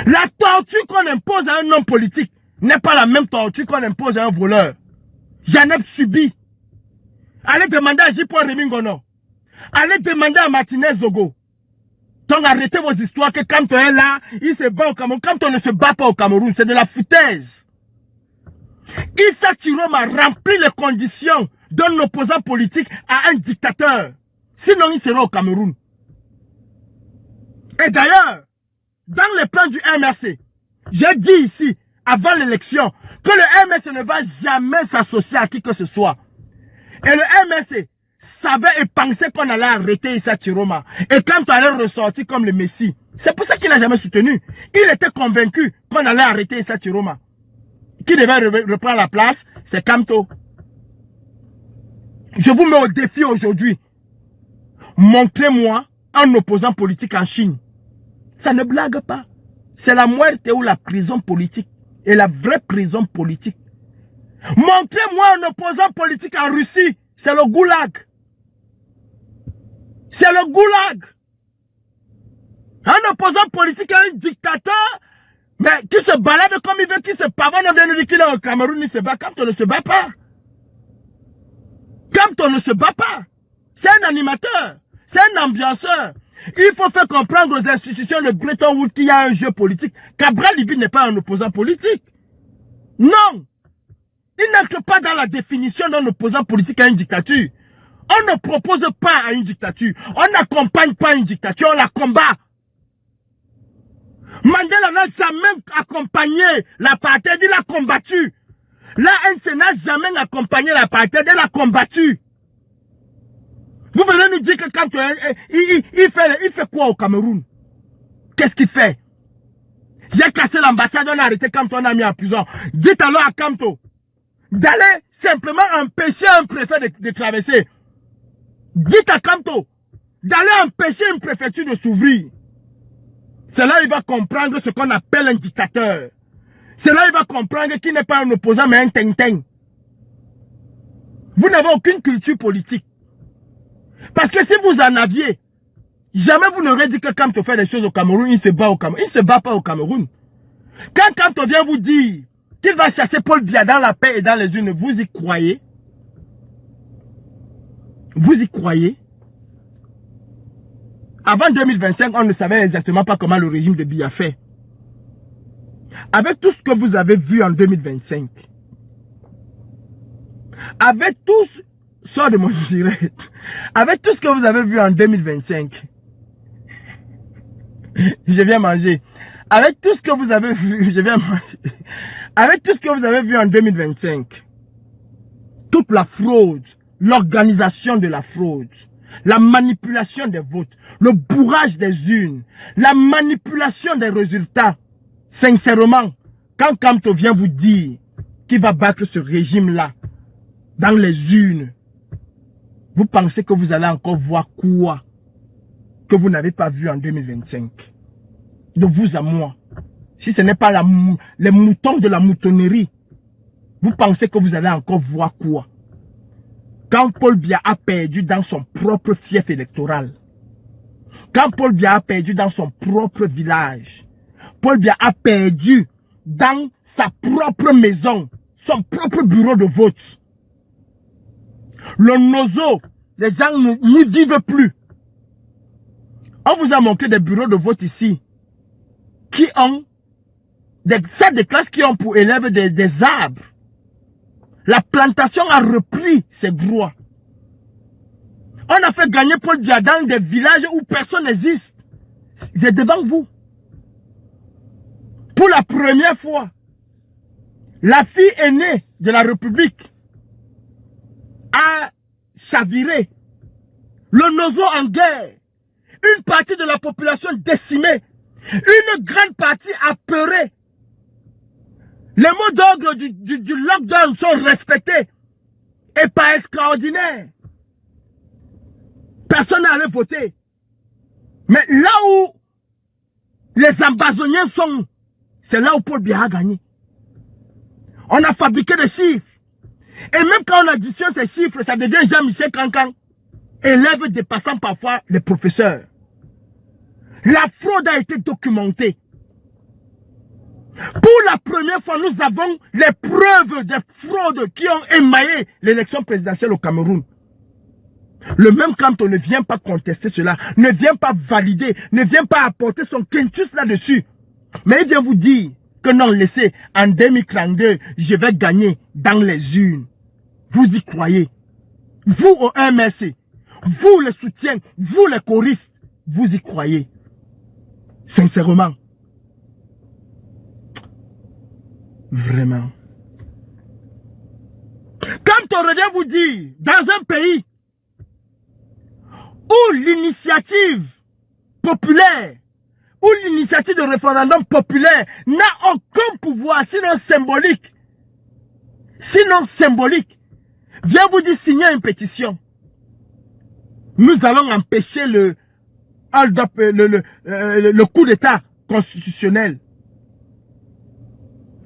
S1: La torture qu'on impose à un homme politique n'est pas la même torture qu'on impose à un voleur. J'en ai subi. Allez demander à J. Remingono. Allez demander à Martinez Zogo. Donc arrêtez vos histoires que quand on est là, il se bat au Cameroun. Quand on ne se bat pas au Cameroun, c'est de la foutaise. Issa Chiroma remplit les conditions d'un opposant politique à un dictateur. Sinon, il sera au Cameroun. Et d'ailleurs, dans les plans du MRC, j'ai dit ici, avant l'élection, que le MRC ne va jamais s'associer à qui que ce soit. Et le MRC savait et pensait qu'on allait arrêter Issa Chiroma. Et quand on allait ressortir comme le Messie, c'est pour ça qu'il n'a jamais soutenu. Il était convaincu qu'on allait arrêter Issa Chiroma. Qui devait reprendre la place, c'est Kamto. Je vous mets au défi aujourd'hui. Montrez-moi un opposant politique en Chine. Ça ne blague pas. C'est la muerte ou la prison politique. Et la vraie prison politique. Montrez-moi un opposant politique en Russie. C'est le goulag. C'est le goulag. Un opposant politique à un dictateur, mais qui se balade comme il veut, qui se pavane, on vient de dire qu'il est au Cameroun, il se bat. Quand on ne se bat pas. Quand on ne se bat pas. C'est un animateur. C'est un ambianceur. Il faut faire comprendre aux institutions de Bretton Woods qu'il y a un jeu politique. Cabral Libby n'est pas un opposant politique. Non. Il n'entre pas dans la définition d'un opposant politique à une dictature. On ne propose pas à une dictature. On n'accompagne pas une dictature, on la combat. Mandela n'a jamais accompagné l'apartheid, il a combattu. L'ANC n'a jamais accompagné l'apartheid, elle a combattu. Vous venez nous dire que quand il fait quoi au Cameroun? Qu'est-ce qu'il fait? J'ai cassé l'ambassade, on a arrêté Kamto, on a mis en prison. Dites alors à Kamto d'aller simplement empêcher un préfet de traverser. Dites à Kamto d'aller empêcher une préfecture de s'ouvrir. C'est là il va comprendre ce qu'on appelle un dictateur. C'est là il va comprendre qu'il n'est pas un opposant mais un ting-ting. Vous n'avez aucune culture politique. Parce que si vous en aviez, jamais vous n'aurez dit que Kamto fait des choses au Cameroun, il se bat au Cameroun. Il ne se bat pas au Cameroun. Quand Kamto vient vous dire qu'il va chercher Paul Biya dans la paix et dans les unes, vous y croyez? Vous y croyez? Avant 2025, on ne savait exactement pas comment le régime de Biya fait. Avec tout ce que vous avez vu en 2025, avec tout sort de mon direct, avec tout ce que vous avez vu en 2025, je viens manger. Avec tout ce que vous avez vu, je viens manger. Avec tout ce que vous avez vu en 2025, toute la fraude, l'organisation de la fraude, la manipulation des votes, le bourrage des urnes, la manipulation des résultats, sincèrement, quand Kamto vient vous dire qu'il va battre ce régime-là dans les urnes, vous pensez que vous allez encore voir quoi que vous n'avez pas vu en 2025? De vous à moi. Si ce n'est pas les moutons de la moutonnerie, vous pensez que vous allez encore voir quoi? Quand Paul Biya a perdu dans son propre fief électoral, quand Paul Biya a perdu dans son propre village, Paul Biya a perdu dans sa propre maison, son propre bureau de vote. Le nozo, les gens n'y vivent plus. On vous a montré des bureaux de vote ici qui ont des salles de classe qui ont pour élèves des arbres. La plantation a repris ses droits. On a fait gagner Paul Biya dans des villages où personne n'existe. C'est devant vous. Pour la première fois, la fille aînée de la République a chaviré. Le nozo en guerre. Une partie de la population décimée. Une grande partie apeurée. Les mots d'ordre du lockdown sont respectés. Et pas extraordinaire. Personne n'allait voter. Mais là où les ambazoniens sont, c'est là où Paul Biya a gagné. On a fabriqué des chiffres. Et même quand on additionne ces chiffres, ça devient Jean-Michel Cancan, élève dépassant parfois les professeurs. La fraude a été documentée. Pour la première fois, nous avons les preuves des fraudes qui ont émaillé l'élection présidentielle au Cameroun. Le même canton ne vient pas contester cela, ne vient pas valider, ne vient pas apporter son quintus là-dessus. Mais il vient vous dire que non, laissez, en 2032, je vais gagner dans les urnes. Vous y croyez? Vous au MRC, vous les soutiens, vous les choristes, vous y croyez? Sincèrement. Vraiment. Quand on revient vous dire, dans un pays où l'initiative populaire, où l'initiative de référendum populaire n'a aucun pouvoir, sinon symbolique, vient vous dire signer une pétition. Nous allons empêcher le coup d'État constitutionnel.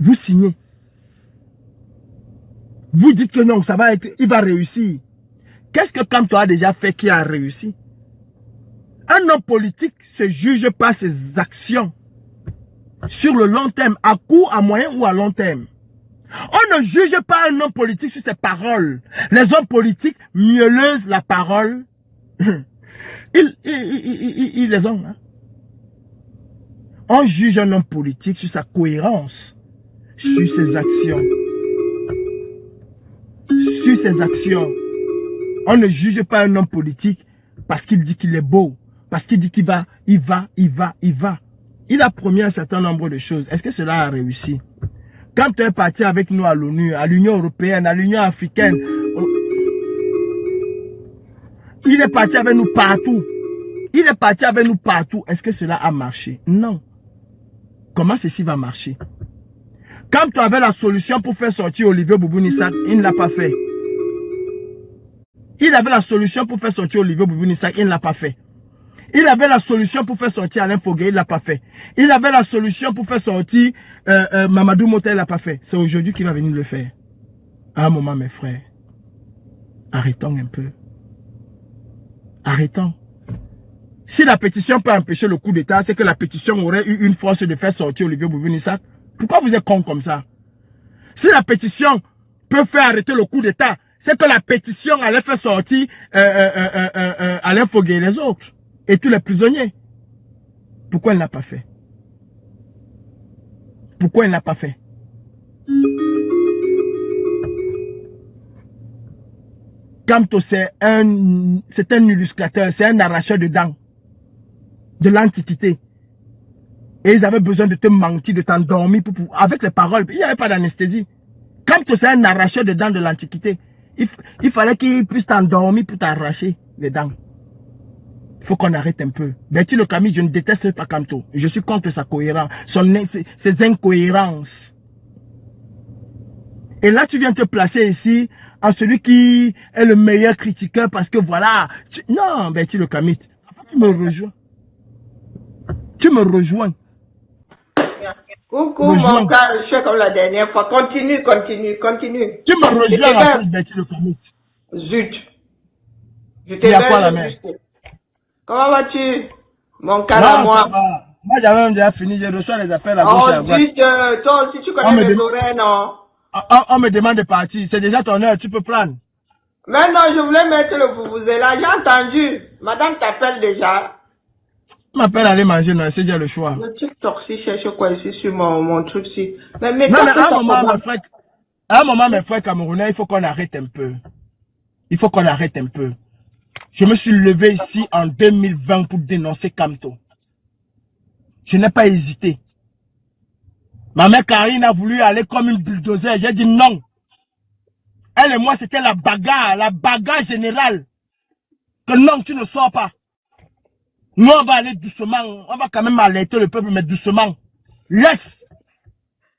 S1: Vous signez. Vous dites que non, ça va être, il va réussir. Qu'est-ce que Kamto a déjà fait qui a réussi? Un homme politique se juge par ses actions sur le long terme, à court, à moyen ou à long terme. On ne juge pas un homme politique sur ses paroles. Les hommes politiques mielleuses la parole. Ils les ont. Hein? On juge un homme politique sur sa cohérence, sur ses actions. Sur ses actions. On ne juge pas un homme politique parce qu'il dit qu'il est beau, parce qu'il dit qu'il va, il va. Il a promis un certain nombre de choses. Est-ce que cela a réussi? Quand tu es parti avec nous à l'ONU, à l'Union européenne, à l'Union africaine, il est parti avec nous partout. Il est parti avec nous partout. Est-ce que cela a marché? Non. Comment ceci va marcher? Quand tu avais la solution pour faire sortir Olivier Boubou-Nissak, il ne l'a pas fait. Il avait la solution pour faire sortir Olivier Boubou-Nissak, il ne l'a pas fait. Il avait la solution pour faire sortir Alain Fogué, il ne l'a pas fait. Il avait la solution pour faire sortir Mamadou Mota, il ne l'a pas fait. C'est aujourd'hui qu'il va venir le faire. À un moment, mes frères, arrêtons un peu. Arrêtons. Si la pétition peut empêcher le coup d'État, c'est que la pétition aurait eu une force de faire sortir Olivier Boubou-Nissak. Pourquoi vous êtes con comme ça? Si la pétition peut faire arrêter le coup d'État, c'est que la pétition allait faire sortir Alain Fogué et les autres. Et tous les prisonniers. Pourquoi elle n'a pas fait? Pourquoi elle n'a pas fait? Kamto, c'est un illustrateur, c'est un arracheur de dents. De l'antiquité. Et ils avaient besoin de te mentir, de t'endormir avec les paroles. Il n'y avait pas d'anesthésie. Kamto, c'est un arracheur de dents de l'antiquité. Il fallait qu'il puisse t'endormir pour t'arracher les dents. Il faut qu'on arrête un peu. Betty Le Camus, je ne déteste pas Kamto. Je suis contre sa cohérence, ses incohérences. Et là, tu viens te placer ici en celui qui est le meilleur critiqueur parce que voilà. Non, Betty Le Camus, tu me rejoins. Tu me rejoins.
S3: Coucou, mon gars, je suis comme la dernière fois. Continue. Tu
S1: me rejoins, Betty Le Camus.
S3: Zut. Je t'ai bien. Comment vas-tu, mon cas à moi?
S1: Moi, j'avais même déjà fini. Je reçois les appels à gauche et à droite.
S3: Toi aussi, tu connais les horaires, non?
S1: On me demande de partir. C'est déjà ton heure. Tu peux prendre.
S3: Mais non, je voulais mettre le vuvuzela. J'ai entendu. Madame t'appelle déjà.
S1: M'appelle aller manger, non, c'est déjà le choix.
S3: Le TikTok, si cherche quoi ici sur mon truc, si. Mais
S1: non, mais à un moment, mes frères camerounais, il faut qu'on arrête un peu. Il faut qu'on arrête un peu. Je me suis levé ici en 2020 pour dénoncer Kamto. Je n'ai pas hésité. Ma mère Karine a voulu aller comme une bulldozer. J'ai dit non. Elle et moi, c'était la bagarre générale. Que non, tu ne sors pas. Nous, on va aller doucement. On va quand même alerter le peuple, mais doucement. Laisse.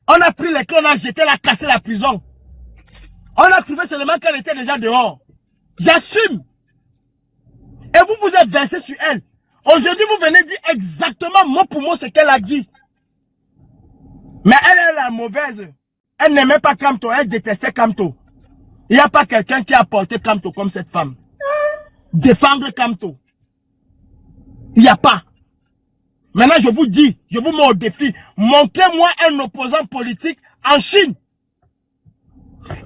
S1: On a pris les clés, on a jeté, on a cassé la prison. On a trouvé seulement qu'elle était déjà dehors. J'assume. Et vous vous êtes versé sur elle. Aujourd'hui, vous venez dire exactement mot pour mot ce qu'elle a dit. Mais elle est la mauvaise. Elle n'aimait pas Kamto, elle détestait Kamto. Il n'y a pas quelqu'un qui a porté Kamto comme cette femme. Défendre Kamto. Il n'y a pas. Maintenant, je vous dis, je vous mets au défi. Montrez-moi un opposant politique en Chine.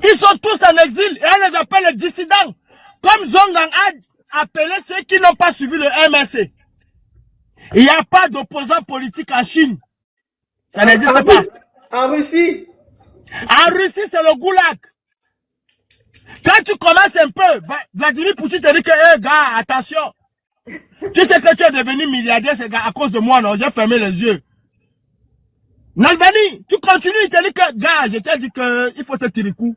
S1: Ils sont tous en exil et elle les appelle les dissidents. Comme Zhonggang a appelé ceux qui n'ont pas suivi le MRC. Il n'y a pas d'opposant politique en Chine. Ça n'existe pas.
S3: En Russie.
S1: En Russie, c'est le goulag. Quand tu commences un peu, Vladimir Poutine te dit que, hey, gars, attention. Tu sais que tu es devenu milliardaire, c'est à cause de moi, non? J'ai fermé les yeux. Nalbani, tu continues, il te dit que, gars, je t'ai dit que il faut te tirer coup.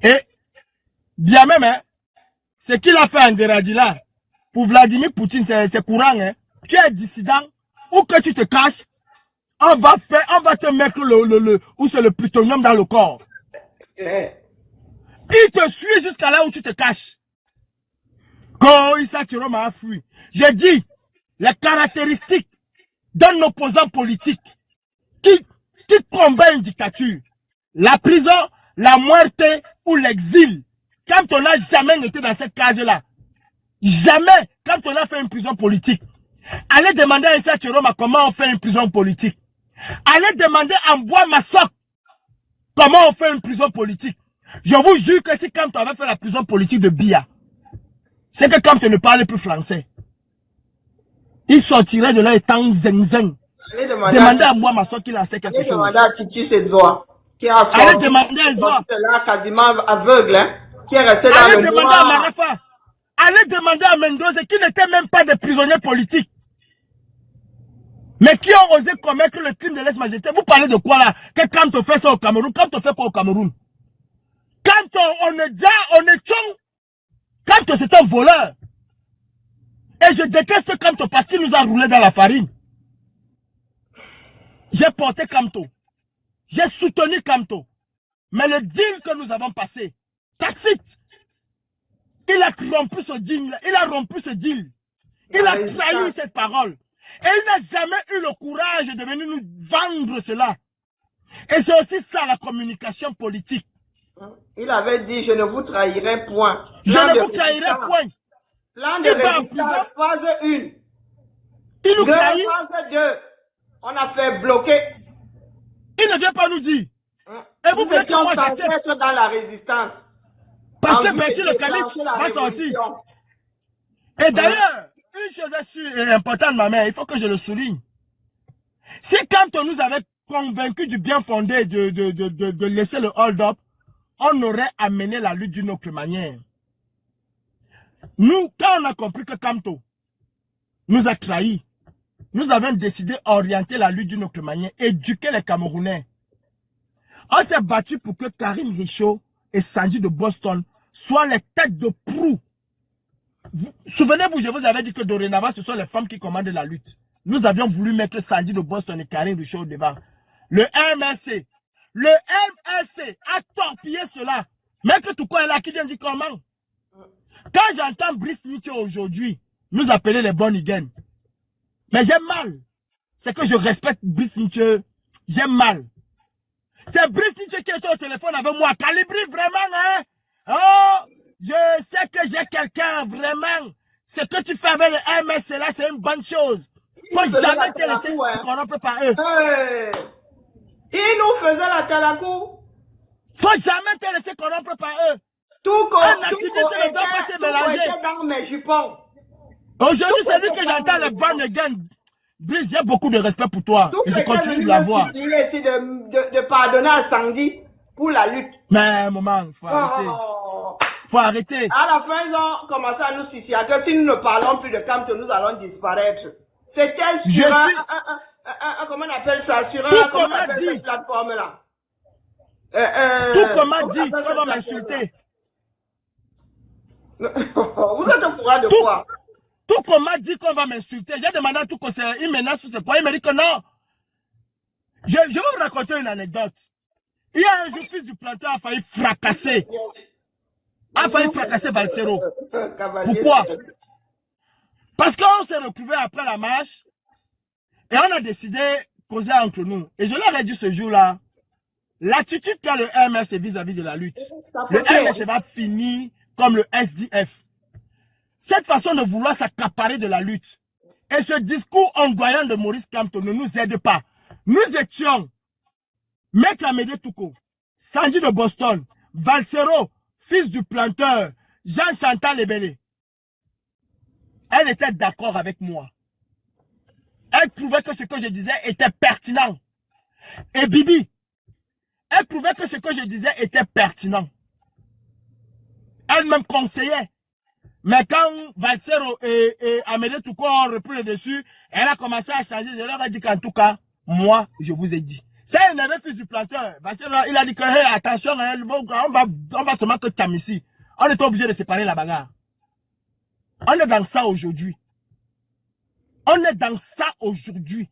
S1: Et, bien même, hein, ce qu'il a fait en Guéradi là, pour Vladimir Poutine, c'est courant, hein. Tu es dissident, ou que tu te caches, on va te mettre où c'est le plutonium dans le corps. Il te suit jusqu'à là où tu te caches. Quand il s'attire à fui. J'ai dit, les caractéristiques d'un opposant politique qui combat une dictature, la prison, la muerte ou l'exil, quand on n'a jamais été dans cette case-là, jamais, quand on a fait une prison politique, allez demander à Issa Chiroma comment on fait une prison politique. Allez demander à Mboua Massok comment on fait une prison politique. Je vous jure que si quand on avait fait la prison politique de Biya, c'est que quand on ne parlait plus français, il sortirait de là étant zeng-zeng. Demandez à Mboua Massok qu'il a fait quelque chose.
S3: Demandez à Titi Sedzoa, qui a
S1: allez demander à Sedzoa,
S3: là quasiment aveugle, hein, qui est resté dans le noir.
S1: À Marafa. Allez demander à Mendoza qui n'étaient même pas des prisonniers politiques. Mais qui ont osé commettre le crime de lèse-majesté. Vous parlez de quoi là? Que quand on fait ça au Cameroun, quand on fait quoi au Cameroun? Quand on est chong, quand c'est un voleur. Et je déteste Kamto parce qu'il nous a roulé dans la farine. J'ai porté Kamto. J'ai soutenu Kamto. Mais le deal que nous avons passé, Taxit, il a rompu ce deal. Il a rompu ce deal. Il a trahi cette parole. Et il n'a jamais eu le courage de venir nous vendre cela. Et c'est aussi ça la communication politique.
S3: Il avait dit, je ne vous trahirai point.
S1: Je ne vous trahirai point.
S3: Plan de résistance, phase 1.
S1: Il nous trahit.
S3: Phase 2. On a fait bloquer.
S1: Il ne vient pas nous dire. Et vous voulez que moi j'accepte
S3: dans la résistance.
S1: Parce que merci le calife va sortir. Et d'ailleurs, une chose est importante, ma mère, il faut que je le souligne. Si quand on nous avait convaincu du bien fondé de laisser le hold-up, on aurait amené la lutte d'une autre manière. Nous, quand on a compris que Kamto nous a trahis, nous avons décidé d'orienter la lutte d'une autre manière, éduquer les Camerounais. On s'est battu pour que Karim Richaud et Sanji de Boston soient les têtes de proue. Souvenez-vous, je vous avais dit que dorénavant, ce sont les femmes qui commandent la lutte. Nous avions voulu mettre Sanji de Boston et Karim Richaud devant. Le MRC a torpillé cela. Maître Touko est là qui vient dire comment. Quand j'entends Brice Nietzsche aujourd'hui nous appeler les Bonigen, mais j'ai mal. C'est que je respecte Brice Nietzsche. J'ai mal. C'est Brice Nietzsche qui est au téléphone avec moi. Calibri vraiment, hein? Oh, je sais que j'ai quelqu'un, vraiment. Ce que tu fais avec le MS, là, c'est une bonne chose. Faut jamais te laisser corrompre par eux.
S3: Ils nous faisaient la talakou.
S1: Faut jamais te laisser corrompre par eux.
S3: Tout
S1: était
S3: dans mes jupons.
S1: Aujourd'hui, c'est lui que j'entends les Bonigen. Brice, j'ai beaucoup de respect pour toi. Et je continue de l'avoir.
S3: De pardonner à Sandy pour la lutte.
S1: Mais, maman, faut arrêter. Faut arrêter.
S3: À la fin, ils ont commencé à nous suicider que si nous ne parlons plus de Camto, nous allons disparaître. C'était sur comment on appelle ça? Sur comment on appelle cette plateforme-là?
S1: Tout comme m'a dit, on va m'insulter.
S3: Vous êtes au courant de quoi?
S1: Tout comme m'a dit qu'on va m'insulter. J'ai demandé à tout conseiller, il menace sur ce point, il me dit que non. Je vais vous raconter une anecdote. Il y a un jour, fils du planteur a failli fracasser. Valsero. Pourquoi? Parce qu'on s'est retrouvés après la marche et on a décidé de causer entre nous. Et je leur ai dit ce jour-là, l'attitude qu'a le MS vis-à-vis de la lutte, le MS va finir comme le SDF. Cette façon de vouloir s'accaparer de la lutte et ce discours ondoyant de Maurice Kamto ne nous aide pas. Nous étions Maître Amédée Touko, Sandy de Boston, Valsero, fils du planteur, Jean-Chantal Ebele. Elle était d'accord avec moi. Elle trouvait que ce que je disais était pertinent. Et Bibi, elle trouvait que ce que je disais était pertinent. Elle me conseillait. Mais quand Valsero et Amédée Touko ont repris le dessus, elle a commencé à changer. Je leur ai dit qu'en tout cas, moi, je vous ai dit. C'est un avait fils du planteur. Valsero, il a dit que, hey, attention, on va seulement que tam ici. On est obligé de séparer la bagarre. On est dans ça aujourd'hui. On est dans ça aujourd'hui.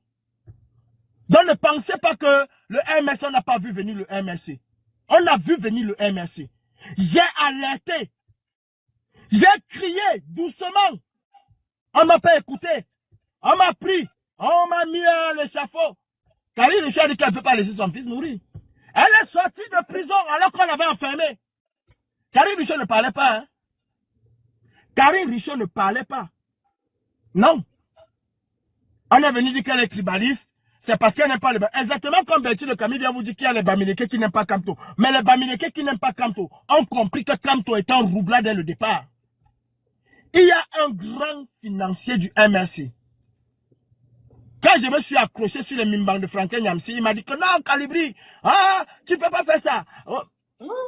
S1: Donc ne pensez pas que le MRC, on n'a pas vu venir le MRC. On a vu venir le MRC. J'ai alerté. J'ai crié doucement. On m'a pas écouté. On m'a pris. On m'a mis à l'échafaud. Karine Richaud a dit qu'elle ne peut pas laisser son fils mourir. Elle est sortie de prison alors qu'on l'avait enfermée. Karine Richaud ne parlait pas. Hein? Karine Richaud ne parlait pas. Non. On est venu dire qu'elle est tribaliste. C'est parce qu'elle n'aime pas le Bamileke. Exactement comme Bertie de Camille vient vous dire qu'il y a les Bamileke qui n'aiment pas Kamto. Mais les Bamileke qui n'aiment pas Kamto ont compris que Kamto est un roublat dès le départ. Il y a un grand financier du MRC. Quand je me suis accroché sur les mimbang de Franklin Nyamsi, il m'a dit que non, Calibri, tu ne peux pas faire ça. Oh.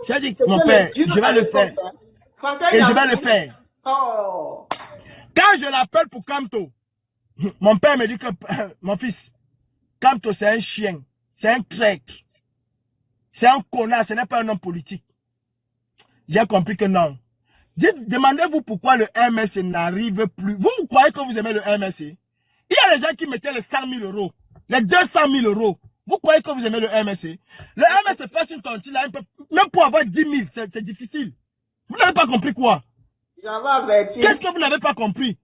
S1: J'ai dit, mon père, je vais le faire. Et je vais le faire.
S3: Oh.
S1: Quand je l'appelle pour Kamto, mon père me dit que, mon fils, Kamto c'est un chien, c'est un trek, c'est un connard, ce n'est pas un homme politique. J'ai compris que non. Demandez-vous pourquoi le MRC n'arrive plus. Vous croyez que vous aimez le MRC? Il y a les gens qui mettaient les 100 000 euros, les 200 000 euros. Vous croyez que vous aimez le MRC? Le MRC passe une tontine, même pour avoir 10 000, c'est difficile. Vous n'avez pas compris quoi? Qu'est-ce que vous n'avez pas compris?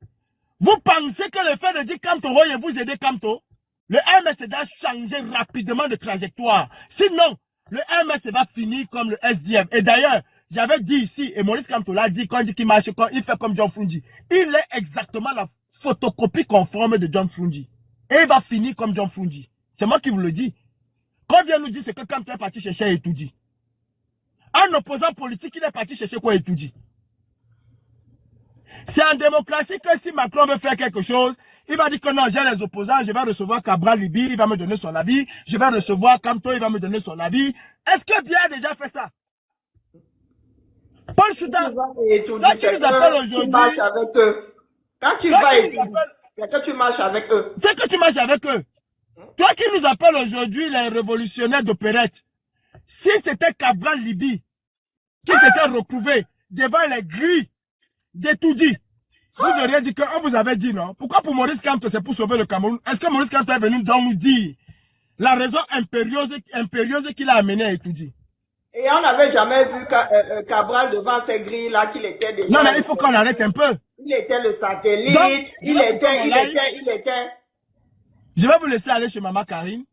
S1: Vous pensez que le fait de dire Kamto et vous aider Kamto, le MRC doit changer rapidement de trajectoire. Sinon, le MRC va finir comme le SDF. Et d'ailleurs, j'avais dit ici, et Maurice Kamto l'a dit, quand il dit qu'il marche, quand il fait comme John Fungi. Il est exactement la photocopie conforme de John Fungi. Et il va finir comme John Fungi. C'est moi qui vous le dis. Quand vient nous dire c'est que Kamto est parti chercher Etoudi. Un opposant politique, il est parti chercher quoi Etoudi? C'est en démocratie que si Macron veut faire quelque chose, il va dire que non, j'ai les opposants, je vais recevoir Cabral Libi, il va me donner son avis. Je vais recevoir Kamto, il va me donner son avis. Est-ce que Biya a déjà fait ça? Paul Soudan, quand tu nous appelles aujourd'hui,
S3: quand tu vas et que tu marches avec eux.
S1: C'est que tu marches avec eux. Toi qui nous appelles aujourd'hui les révolutionnaires d'opérette, si c'était Cabral Libi qui s'était retrouvé devant les grilles d'Etoudi, vous auriez dit qu'on vous avait dit non. Pourquoi pour Maurice Kamto c'est pour sauver le Cameroun? Est-ce que Maurice Kamto est venu donc nous dire la raison impérieuse qu'il a amené à Etoudi?
S3: Et on n'avait jamais vu Cabral devant ces grilles-là qu'il était déjà...
S1: Non, mais il faut qu'on arrête un peu.
S3: Il était le satellite, donc, il était...
S1: Je vais vous laisser aller chez Maman Karine.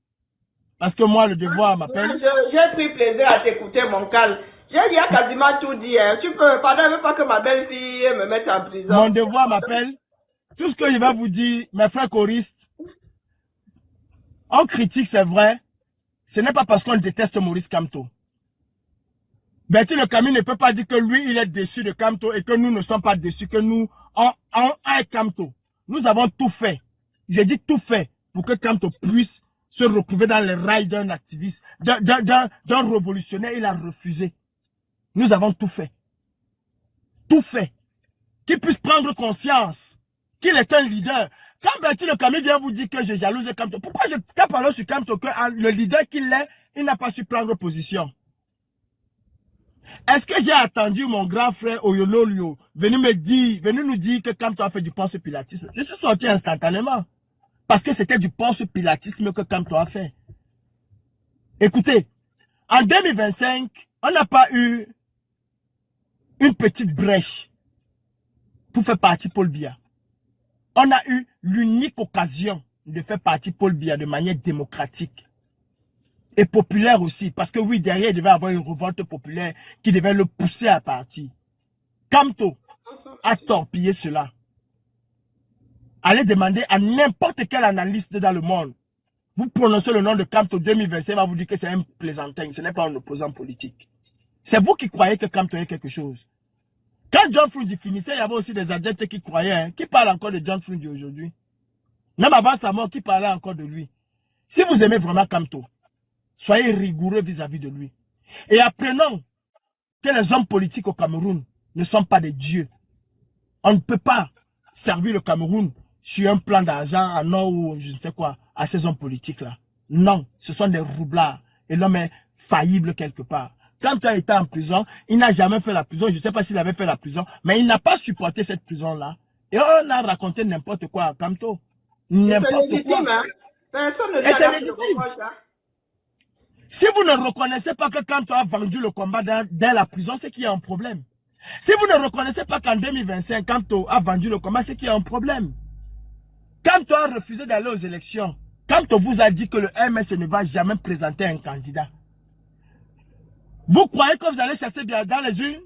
S1: Parce que moi, le devoir m'appelle.
S3: J'ai pris plaisir à t'écouter, mon calme. J'ai déjà quasiment tout dit. Hein. Tu peux, pardon, même pas que ma belle-fille me mette en prison.
S1: Mon devoir m'appelle. Tout ce que je vais vous dire, mes frères choristes, on critique, c'est vrai. Ce n'est pas parce qu'on déteste Maurice Kamto. Bertie Le Camus ne peut pas dire que lui, il est déçu de Kamto et que nous ne sommes pas déçus, que nous, on a Kamto. Nous avons tout fait. J'ai dit tout fait pour que Kamto puisse se retrouver dans les rails d'un activiste, d'un révolutionnaire. Il a refusé. Nous avons tout fait. tout fait, qu'il puisse prendre conscience qu'il est un leader. Quand Bertie Le Camus vient vous dire que je jalouse Kamto, pourquoi je tape alors sur Kamto que le leader qu'il est, il n'a pas su prendre position? Est-ce que j'ai attendu mon grand frère Oyololio venir nous dire que Kamto a fait du Ponce Pilatisme? Je suis sorti instantanément. Parce que c'était du Ponce Pilatisme que Kamto a fait. Écoutez, en 2025, on n'a pas eu une petite brèche pour faire partie Paul Biya. On a eu l'unique occasion de faire partie Paul Biya de manière démocratique et populaire aussi. Parce que oui, derrière, il devait y avoir une révolte populaire qui devait le pousser à partir. Kamto a torpillé cela. Allez demander à n'importe quel analyste dans le monde. Vous prononcez le nom de Kamto 2025, il va vous dire que c'est un plaisantin, ce n'est pas un opposant politique. C'est vous qui croyez que Kamto est quelque chose. Quand John Frundi finissait, il y avait aussi des adeptes qui croyaient, hein, qui parlent encore de John Frundi aujourd'hui. Même avant sa mort, qui parlait encore de lui. Si vous aimez vraiment Kamto, soyez rigoureux vis-à-vis de lui. Et apprenons que les hommes politiques au Cameroun ne sont pas des dieux. On ne peut pas servir le Cameroun sur un plan d'argent en or ou je ne sais quoi, à ces hommes politiques-là. Non, ce sont des roublards. Et l'homme est faillible quelque part. Quand il était en prison, il n'a jamais fait la prison. Je ne sais pas s'il avait fait la prison, mais il n'a pas supporté cette prison-là. Et on a raconté n'importe quoi à Kamto. N'importe quoi.
S3: Hein? Personne ne l'a légitime.
S1: Si vous ne reconnaissez pas que Kamto a vendu le combat dans la prison, c'est qu'il y a un problème. Si vous ne reconnaissez pas qu'en 2025, Kamto a vendu le combat, c'est qu'il y a un problème. Kamto a refusé d'aller aux élections. Kamto vous a dit que le MS ne va jamais présenter un candidat. Vous croyez que vous allez chercher dans les urnes?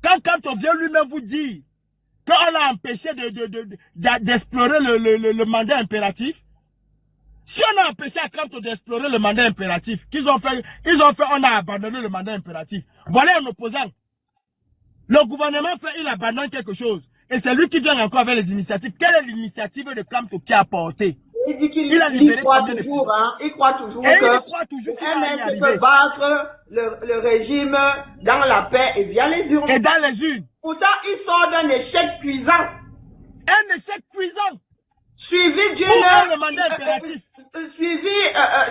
S1: Quand Kamto vient lui-même vous dire qu'on a empêché d'explorer le mandat impératif, si on a empêché à Kamto d'explorer le mandat impératif, qu'ils ont fait, on a abandonné le mandat impératif. Voilà un opposant. Le gouvernement fait, il abandonne quelque chose. Et c'est lui qui vient encore avec les initiatives. Quelle est l'initiative de Kamto qui a apporté?
S3: Il dit qu'il croit toujours, hein. Il croit toujours que MS peut battre le régime dans la paix et via les urnes.
S1: Et dans les urnes.
S3: Pourtant, il sort d'un échec cuisant.
S1: Un échec cuisant.
S3: Suivi d'une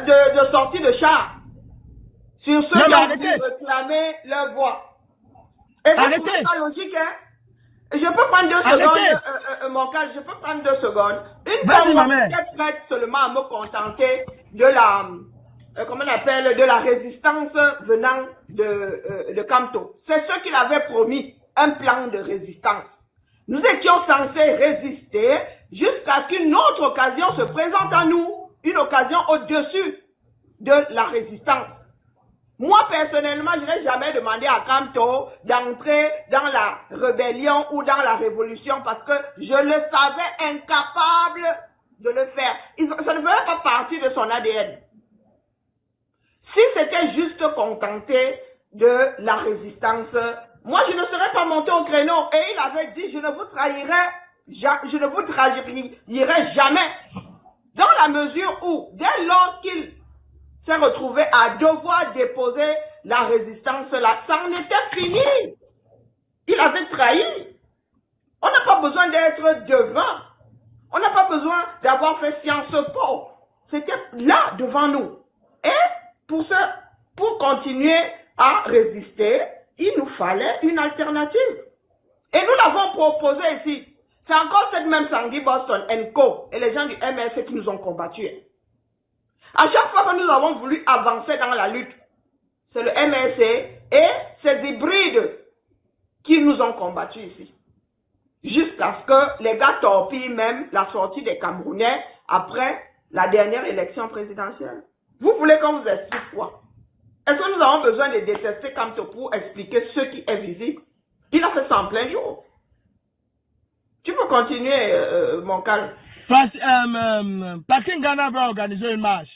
S3: de sortie de char. Sur ceux qui ont voulu réclamer leur voix. Et c'est pas logique, hein. Je peux prendre 2 secondes, mon cas, je peux prendre 2 secondes. Une fois, je prête seulement à me contenter de la, comment on appelle, de la résistance venant de Kamto. C'est ce qu'il avait promis, un plan de résistance. Nous étions censés résister jusqu'à qu'une autre occasion se présente à nous, une occasion au-dessus de la résistance. Moi, personnellement, je n'ai jamais demandé à Kamto d'entrer dans la rébellion ou dans la révolution parce que je le savais incapable de le faire. Ça ne faisait pas partie de son ADN. Si c'était juste contenté de la résistance, moi, je ne serais pas monté au créneau. Et il avait dit, je ne vous trahirai jamais. Dans la mesure où, dès lors qu'il s'est retrouvé à devoir déposer la résistance là, ça en était fini. Il avait trahi. On n'a pas besoin d'être devant. On n'a pas besoin d'avoir fait Sciences Po. C'était là devant nous. Et pour continuer à résister, il nous fallait une alternative. Et nous l'avons proposé ici. C'est encore cette même Sandy Boston Co. et les gens du MS qui nous ont combattus. À chaque fois que nous avons voulu avancer dans la lutte, c'est le MSC et ces hybrides qui nous ont combattus ici. Jusqu'à ce que les gars torpillent même la sortie des Camerounais après la dernière élection présidentielle. Vous voulez qu'on vous explique quoi? Est-ce que nous avons besoin de détester Kamto pour expliquer ce qui est visible? Il a fait ça en plein jour. Tu peux continuer, mon calme.
S1: Parking Ghana va organiser une marche.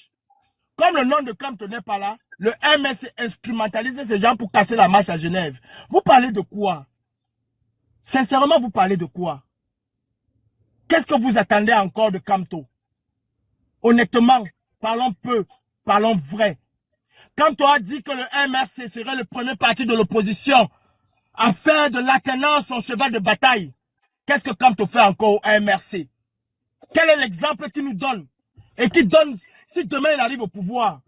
S1: Comme le nom de Kamto n'est pas là, le MS instrumentalise ces gens pour casser la marche à Genève. Vous parlez de quoi? Sincèrement, vous parlez de quoi? Qu'est-ce que vous attendez encore de Kamto? Honnêtement, parlons peu, parlons vrai. Kamto a dit que le MRC serait le premier parti de l'opposition à faire de l'alternance son cheval de bataille. Qu'est-ce que Kamto fait encore au MRC? Quel est l'exemple qu'il nous donne? Et qui donne, si demain il arrive au pouvoir?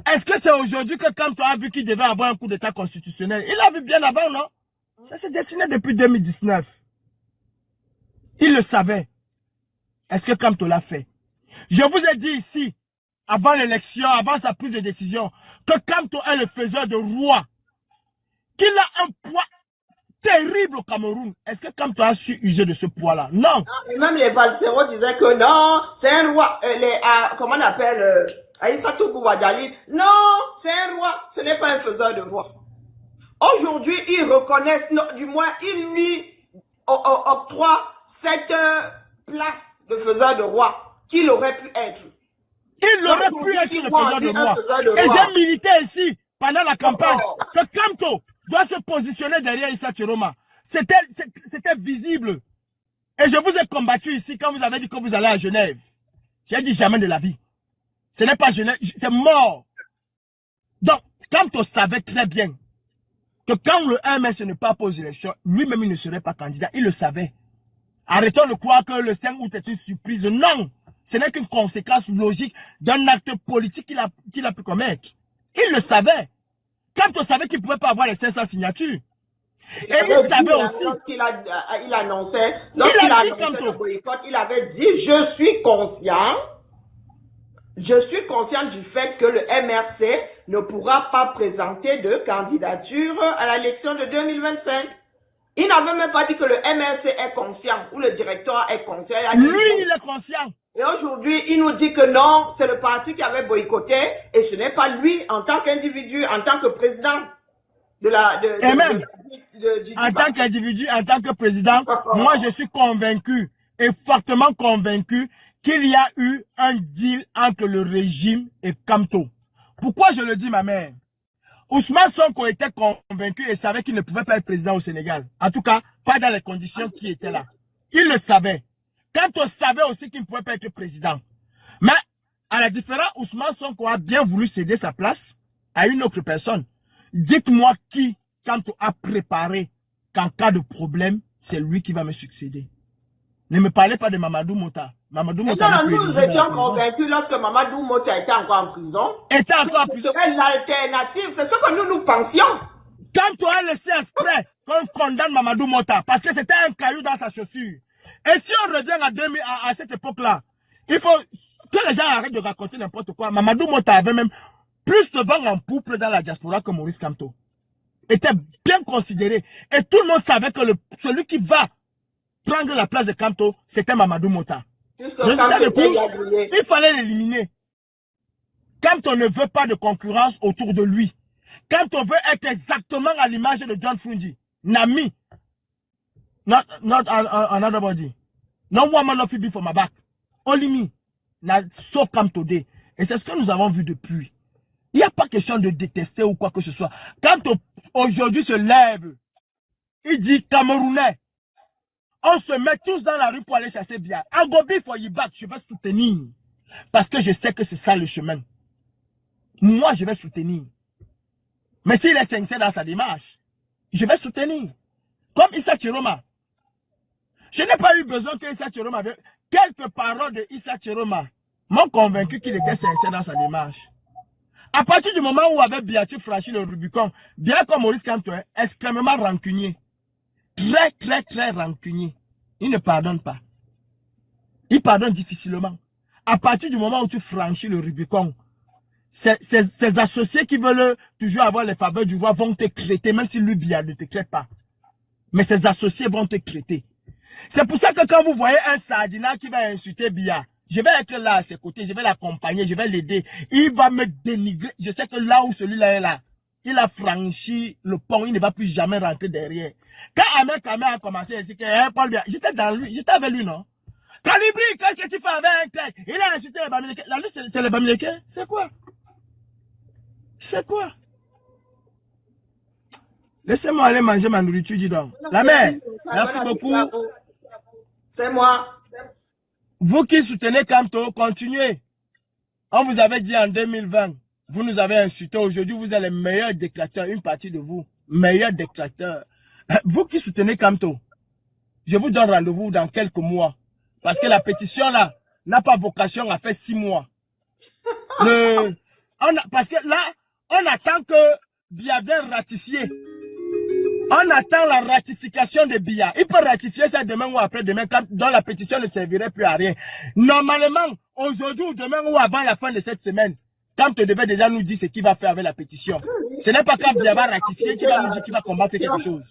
S1: Est-ce que c'est aujourd'hui que Kamto a vu qu'il devait avoir un coup d'état constitutionnel? Il l'a vu bien avant, non? Ça s'est dessiné depuis 2019. Il le savait. Est-ce que Kamto l'a fait? Je vous ai dit ici, avant l'élection, avant sa prise de décision, que Kamto est le faiseur de roi. Qu'il a un poids terrible au Cameroun. Est-ce que Kamto a su user de ce poids-là? Non.
S3: Et même les Valseros disaient que non, c'est un roi. Comment on appelle Aïssatou Bouadjali? Non, c'est un roi. Ce n'est pas un faiseur de roi. Aujourd'hui, ils reconnaissent, non, du moins, ils lui octroient cette place de faiseur de roi qu'il aurait pu être.
S1: Il aurait pu être le faiseur de roi. Et j'ai milité ici, pendant la campagne, que Kamto doit se positionner derrière Issa Chiroma. C'était visible. Et je vous ai combattu ici quand vous avez dit que vous allez à Genève. J'ai dit jamais de la vie. Ce n'est pas Genève, c'est mort. Donc, Kamto savait très bien que quand le MS ne part pas aux élections, lui-même il ne serait pas candidat. Il le savait. Arrêtons de croire que le 5 août est une surprise. Non, ce n'est qu'une conséquence logique d'un acte politique qu'il a pu commettre. Il le savait. Kamto savait qu'il ne pouvait pas avoir les 500 signatures. Et il savait aussi.
S3: Il annonçait, lorsqu'il a annoncé le boycott, il avait dit, je suis conscient du fait que le MRC ne pourra pas présenter de candidature à l'élection de 2025. Il n'avait même pas dit que le MRC est conscient ou le directeur est conscient.
S1: Lui, il est conscient.
S3: Et aujourd'hui, il nous dit que non, c'est le parti qui avait boycotté et ce n'est pas lui en tant qu'individu, en tant que président
S1: en tant qu'individu, en tant que président, moi je suis convaincu et fortement convaincu qu'il y a eu un deal entre le régime et Kamto. Pourquoi je le dis, ma mère? Ousmane Sonko était convaincu et savait qu'il ne pouvait pas être président au Sénégal. En tout cas, pas dans les conditions qui étaient là. Il le savait. Kamto savait aussi qu'il ne pouvait pas être président. Mais, à la différence, Ousmane Sonko a bien voulu céder sa place à une autre personne. Dites-moi qui, Kamto a préparé qu'en cas de problème, c'est lui qui va me succéder. Ne me parlez pas de Mamadou Mota. Mamadou Mota.
S3: Non, nous étions convaincus lorsque Mamadou Mota était encore en prison.
S1: Était encore en prison.
S3: C'était l'alternative. C'est ce que nous pensions.
S1: Kamto a laissé exprès qu'on condamne Mamadou Mota parce que c'était un caillou dans sa chaussure. Et si on revient à cette époque-là, il faut que les gens arrêtent de raconter n'importe quoi. Mamadou Mota avait même plus de vent en poupe dans la diaspora que Maurice Kamto. Était bien considéré. Et tout le monde savait que celui qui va prendre la place de Kamto, c'était Mamadou Mota. Il fallait l'éliminer. Kamto ne veut pas de concurrence autour de lui. Kamto veut être exactement à l'image de John Fungi. Nami. Not another body. No woman of be for my back. Only me. So Kamto Day. Et c'est ce que nous avons vu depuis. Il n'y a pas question de détester ou quoi que ce soit. Kamto aujourd'hui se lève, il dit Camerounais, on se met tous dans la rue pour aller chasser Biya. Angobi for Yibak, je vais soutenir. Parce que je sais que c'est ça le chemin. Moi, je vais soutenir. Mais s'il est sincère dans sa démarche, je vais soutenir. Comme Issa Chiroma. Je n'ai pas eu besoin que Issa Chiroma, quelques paroles de Issa Chiroma m'ont convaincu qu'il était sincère dans sa démarche. À partir du moment où avait Biachi franchi le Rubicon, bien comme Maurice Kamto est extrêmement rancunier. Très, très, très rancunier. Il ne pardonne pas. Il pardonne difficilement. À partir du moment où tu franchis le Rubicon, ces associés qui veulent toujours avoir les faveurs du roi vont te traiter, même si lui, Biya, ne te traite pas. Mais ces associés vont te traiter. C'est pour ça que quand vous voyez un Sardina qui va insulter Biya, je vais être là à ses côtés, je vais l'accompagner, je vais l'aider. Il va me dénigrer. Je sais que là où celui-là est là, il a franchi le pont, il ne va plus jamais rentrer derrière. Quand Ahmed Kamé a commencé à dire que Paul Biya, j'étais avec lui, non? Calibri, qu'est-ce que tu fais avec un tel? Il a insulté les Bamileke. La lutte, c'est les Bamileke? C'est quoi? C'est quoi? Laissez-moi aller manger ma nourriture, dis donc. La mère, merci beaucoup.
S3: C'est moi.
S1: Vous qui soutenez Kamto, continuez. On vous avait dit en 2020, vous nous avez insulté. Aujourd'hui, vous êtes les meilleurs détracteurs, une partie de vous, meilleurs détracteurs. Vous qui soutenez Kamto, je vous donne rendez-vous dans quelques mois. Parce que la pétition là n'a pas vocation à faire 6 mois. Parce que là, on attend que Biya vienne ratifier. On attend la ratification de Biya. Il peut ratifier ça demain ou après-demain, dont la pétition ne servirait plus à rien. Normalement, aujourd'hui ou demain ou avant la fin de cette semaine, Kamto devait déjà nous dire ce qu'il va faire avec la pétition. Ce n'est pas quand Biya va ratifier qu'il va nous dire qu'il va combattre quelque chose.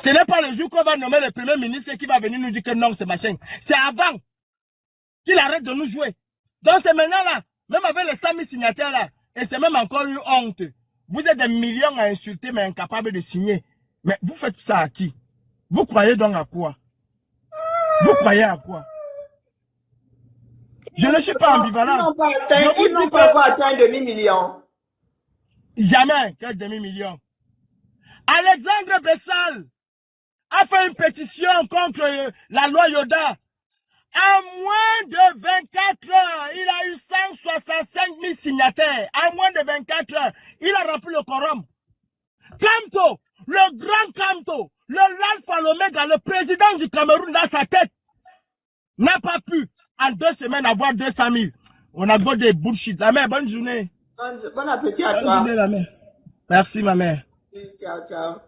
S1: Ce n'est pas le jour qu'on va nommer le premier ministre qui va venir nous dire que non, c'est machin. C'est avant qu'il arrête de nous jouer. Donc c'est maintenant là, même avec les 100 000 signataires là, et c'est même encore une honte. Vous êtes des millions à insulter mais incapables de signer. Mais vous faites ça à qui? Vous croyez donc à quoi? Vous croyez à quoi? Je ne suis pas ambivalent.
S3: Ils n'ont pas atteint un demi-million.
S1: Jamais qu'un demi-million. Alexandre Bessal a fait une pétition contre la loi Yoda. En moins de 24 heures, il a eu 165 000 signataires. En moins de 24 heures, il a rempli le quorum. Kamto, le grand Kamto, l'alpha, l'oméga, le président du Cameroun dans sa tête, n'a pas pu en 2 semaines avoir 200 000. On a beau des bullshit. La mère, bonne journée.
S3: Bon appétit à
S1: Bonne
S3: toi.
S1: journée, la mère. Merci, ma mère.
S3: Ciao, ciao.